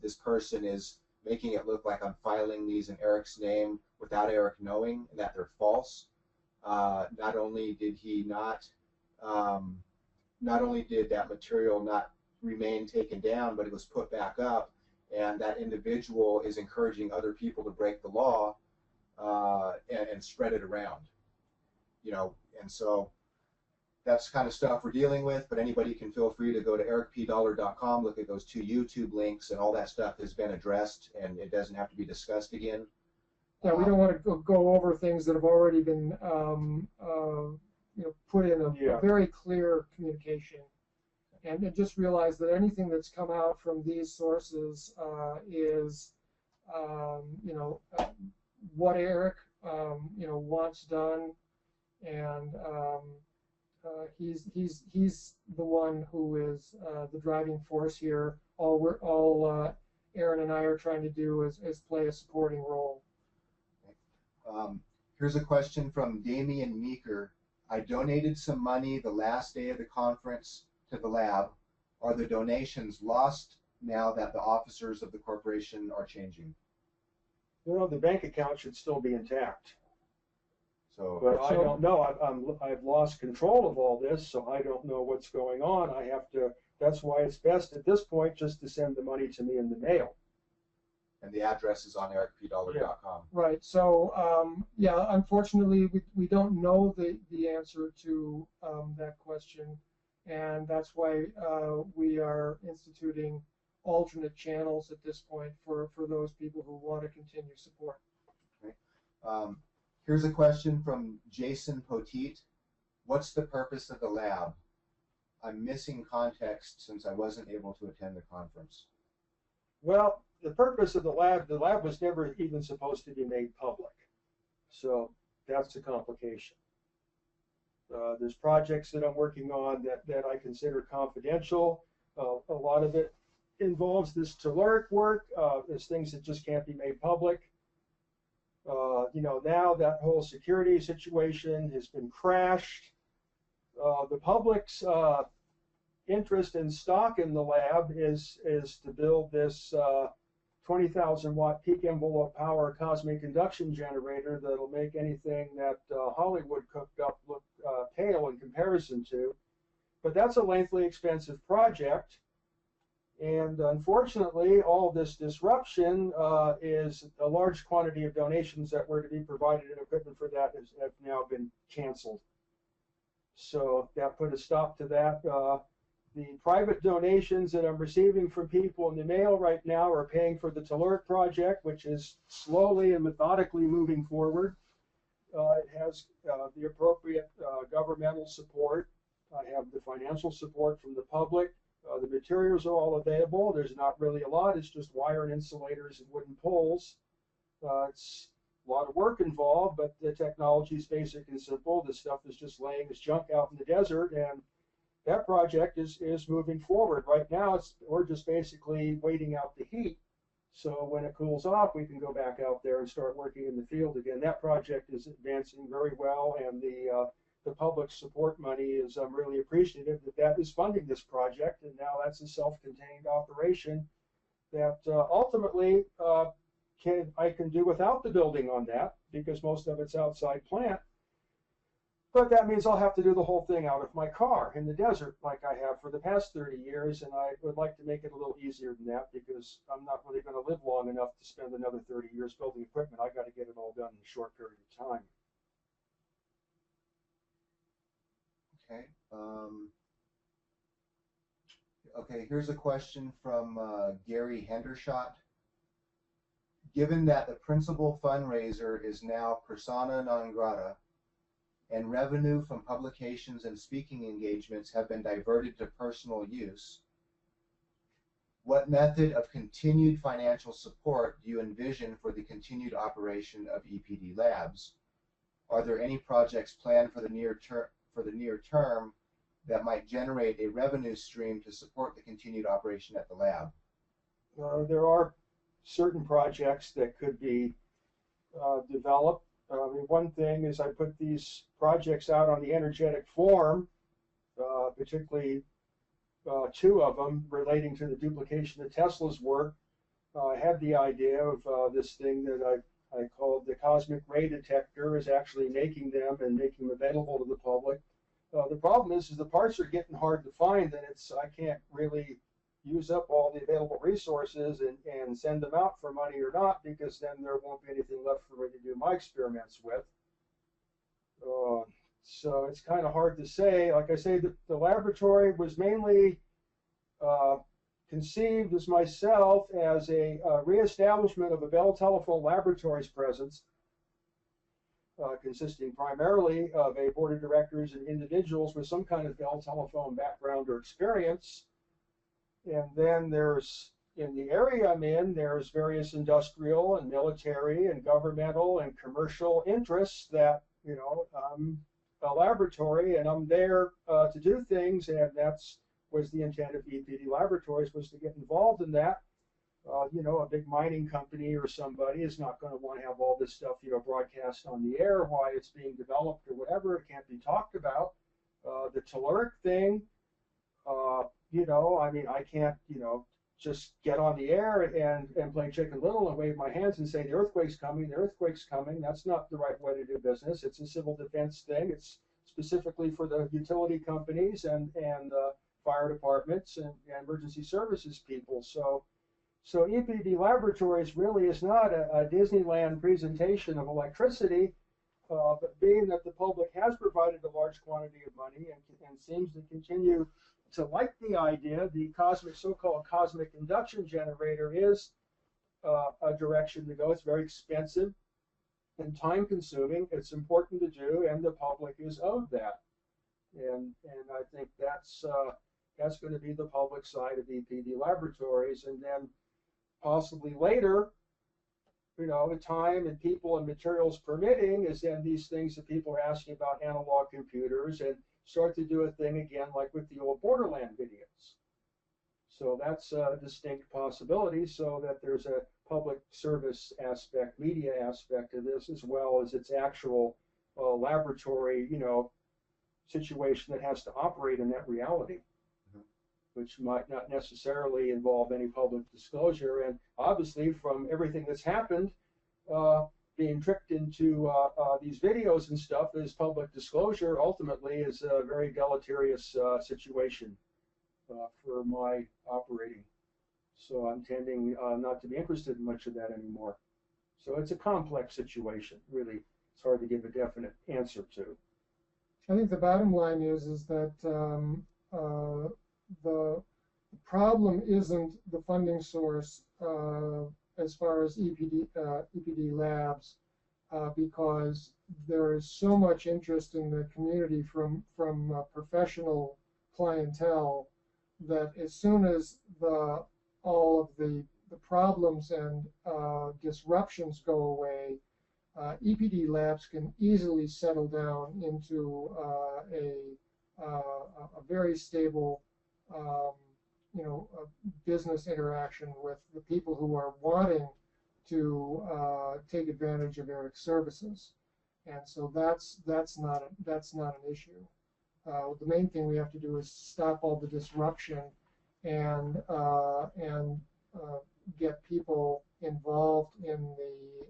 this person is making it look like I'm filing these in Eric's name without Eric knowing that they're false. Not only did that material not remain taken down, but it was put back up, and that individual is encouraging other people to break the law and spread it around. And so that's kind of stuff we're dealing with, but anybody can feel free to go to ericpdollar.com, look at those 2 YouTube links, and all that stuff has been addressed, and it doesn't have to be discussed again. Yeah, we don't want to go over things that have already been put in a very clear communication, and just realize that anything that's come out from these sources is what Eric wants done, and he's the one who is the driving force here. All Aaron and I are trying to do is play a supporting role. Here's a question from Damian Meeker. I donated some money the last day of the conference to the lab. Are the donations lost now that the officers of the corporation are changing? Well, the bank account should still be intact. But I don't know. I've lost control of all this, so I don't know what's going on. I have to. That's why it's best at this point just to send the money to me in the mail. And the address is on ericpdollar.com. Right. So unfortunately, we don't know the answer to that question, and that's why we are instituting alternate channels at this point for those people who want to continue support. Okay. Here's a question from Jason Poteet. What's the purpose of the lab? I'm missing context since I wasn't able to attend the conference. Well, the purpose of the lab was never even supposed to be made public. So that's a complication. There's projects that I'm working on that I consider confidential. A lot of it involves this telluric work. There's things that just can't be made public. Now that whole security situation has been crashed. The public's interest in stock in the lab is to build this 20,000 watt peak envelope power cosmic induction generator that'll make anything that Hollywood cooked up look pale in comparison to. But that's a lengthy, expensive project. And unfortunately, all this disruption is a large quantity of donations that were to be provided and equipment for that have now been canceled. So that put a stop to that. The private donations that I'm receiving from people in the mail right now are paying for the telluric project, which is slowly and methodically moving forward. It has the appropriate governmental support. I have the financial support from the public. The materials are all available. There's not really a lot. It's just wire and insulators and wooden poles. It's a lot of work involved, but the technology is basic and simple. The stuff is just laying its junk out in the desert, and that project is moving forward. Right now, we're just basically waiting out the heat. So when it cools off, we can go back out there and start working in the field again. That project is advancing very well, and the public support money is, I'm really appreciative that is funding this project, and now that's a self-contained operation that ultimately I can do without the building on that, because most of it's outside plant. But that means I'll have to do the whole thing out of my car in the desert like I have for the past 30 years, and I would like to make it a little easier than that, because I'm not really going to live long enough to spend another 30 years building equipment. I got to get it all done in a short period of time. Okay. Okay, here's a question from Gary Hendershot. Given that the principal fundraiser is now persona non grata, and revenue from publications and speaking engagements have been diverted to personal use, what method of continued financial support do you envision for the continued operation of EPD Labs? Are there any projects planned for the near term that might generate a revenue stream to support the continued operation at the lab? There are certain projects that could be developed. One thing is I put these projects out on the energetic forum, particularly 2 of them relating to the duplication of Tesla's work. I had the idea of this thing that I called the cosmic ray detector, is actually making them and making them available to the public. The problem is the parts are getting hard to find, and I can't really use up all the available resources and send them out for money or not, because then there won't be anything left for me to do my experiments with. So it's kind of hard to say. Like I say, the laboratory was mainly conceived as myself as a reestablishment of a Bell Telephone Laboratories presence, consisting primarily of a board of directors and individuals with some kind of Bell Telephone background or experience. And then there's, in the area I'm in, there's various industrial and military and governmental and commercial interests that, you know, I'm a laboratory and I'm there to do things, and that's was the intent of EPD Laboratories, was to get involved in that. You know, a big mining company or somebody is not going to want to have all this stuff, you know, broadcast on the air, why it's being developed or whatever. It can't be talked about. The telluric thing, you know, I mean, I can't, you know, just get on the air and play Chicken Little and wave my hands and say the earthquake's coming, the earthquake's coming. That's not the right way to do business. It's a civil defense thing. It's specifically for the utility companies and fire departments and emergency services people. So EPD Laboratories really is not a Disneyland presentation of electricity, but being that the public has provided a large quantity of money and seems to continue to like the idea, the so-called cosmic induction generator is a direction to go. It's very expensive and time-consuming. It's important to do, and the public is owed that. And I think that's going to be the public side of EPD Laboratories, and then possibly later, you know, the time and people and materials permitting, is then these things that people are asking about analog computers and start to do a thing again like with the old Borderland videos. So that's a distinct possibility, so that there's a public service aspect, media aspect of this, as well as its actual laboratory, you know, situation that has to operate in that reality, which might not necessarily involve any public disclosure. And obviously, from everything that's happened, being tricked into these videos and stuff is public disclosure. Ultimately, is a very deleterious situation for my operating. So I'm tending not to be interested in much of that anymore. So it's a complex situation. Really, it's hard to give a definite answer to. I think the bottom line is that the problem isn't the funding source as far as EPD labs, because there is so much interest in the community from professional clientele that as soon as all of the problems and disruptions go away, EPD labs can easily settle down into a very stable you know, business interaction with the people who are wanting to take advantage of Eric's services, and so that's not an issue. The main thing we have to do is stop all the disruption and get people involved in the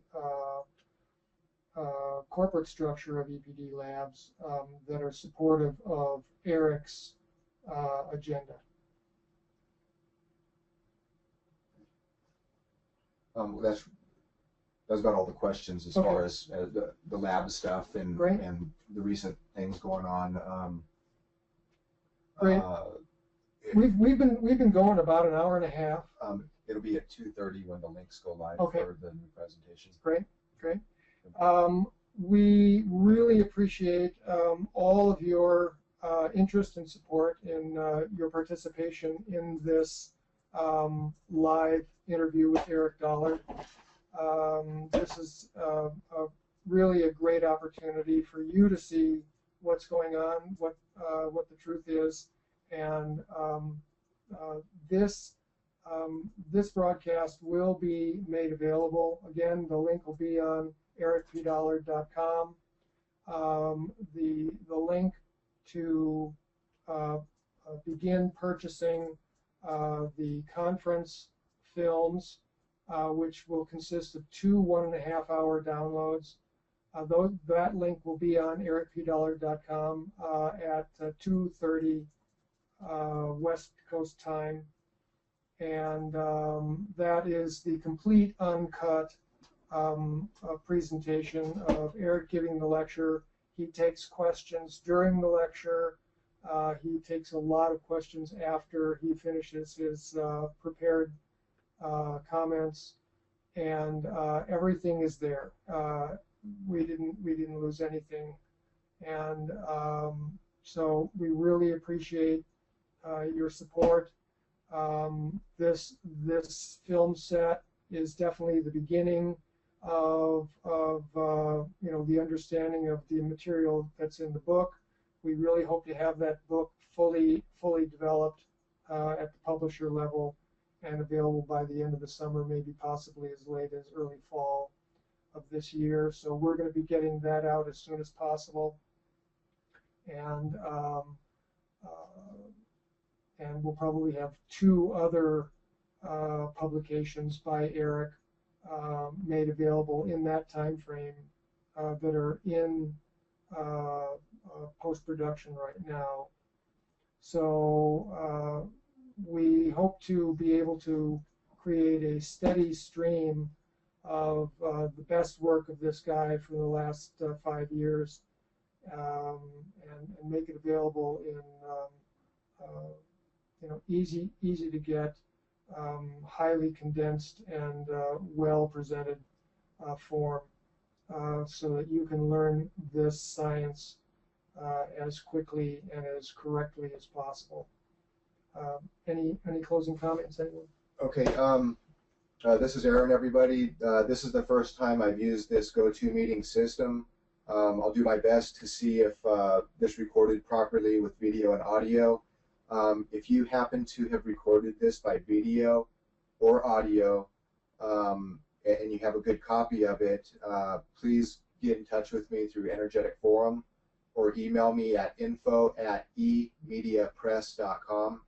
corporate structure of EPD labs that are supportive of Eric's agenda. That's about all the questions as far as the lab stuff and the recent things going on. Great. We've been going about an hour and a half. It'll be at 2:30 when the links go live for the new presentation. Great. We really appreciate all of your interest and support in your participation in this live interview with Eric Dollard. This is really a great opportunity for you to see what's going on, what the truth is, and this broadcast will be made available. Again, the link will be on ericpdollard.com. The link to begin purchasing the conference films, which will consist of 2 1.5-hour downloads. That link will be on ericpdollard.com at 2:30 West Coast time, and that is the complete uncut presentation of Eric giving the lecture. He takes questions during the lecture. He takes a lot of questions after he finishes his prepared comments, and everything is there. We didn't lose anything, and so we really appreciate your support. This film set is definitely the beginning of you know, the understanding of the material that's in the book. We really hope to have that book fully developed at the publisher level and available by the end of the summer, maybe possibly as late as early fall of this year. So we're going to be getting that out as soon as possible, and we'll probably have 2 other publications by Eric made available in that time frame that are in post-production right now. So we hope to be able to create a steady stream of the best work of this guy for the last 5 years, and make it available in you know, easy to get, highly condensed and well presented form, so that you can learn this science as quickly and as correctly as possible. Any closing comments, anyone? Okay, this is Aaron, everybody. This is the first time I've used this GoToMeeting system. I'll do my best to see if this recorded properly with video and audio. If you happen to have recorded this by video or audio, and you have a good copy of it, please get in touch with me through Energetic Forum or email me at info@emediapress.com.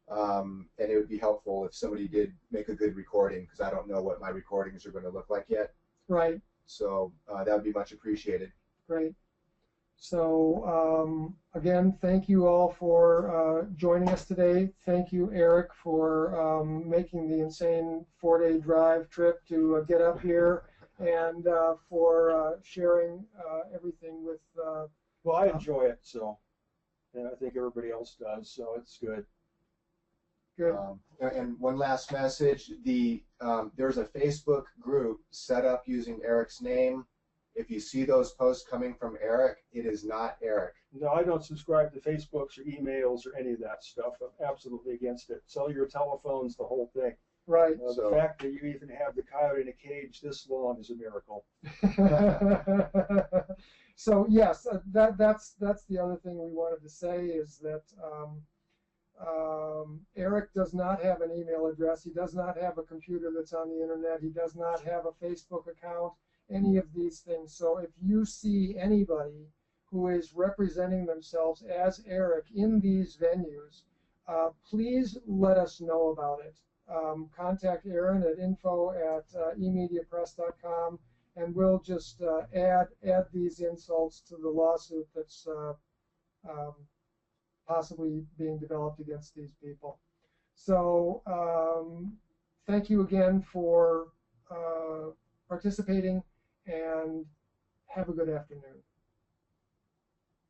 And it would be helpful if somebody did make a good recording, because I don't know what my recordings are going to look like yet. Right. So that would be much appreciated. Great. So again, thank you all for joining us today. Thank you, Eric, for making the insane 4-day drive trip to get up here, and for sharing everything with. Well, I enjoy it, so, and I think everybody else does, so it's good. Good. And one last message: there's a Facebook group set up using Eric's name. If you see those posts coming from Eric, it is not Eric. No, I don't subscribe to Facebooks or emails or any of that stuff. I'm absolutely against it. Sell your telephones, the whole thing. Right. The fact that you even have the coyote in a cage this long is a miracle. So yes, that's the other thing we wanted to say is that Eric does not have an email address. He does not have a computer that's on the internet. He does not have a Facebook account, any of these things. So if you see anybody who is representing themselves as Eric in these venues, please let us know about it. Contact Aaron at info@emediapress.com, and we'll just add these insults to the lawsuit that's possibly being developed against these people. So thank you again for participating, and have a good afternoon.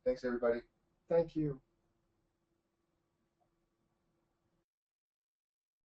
Thanks, everybody. Thank you.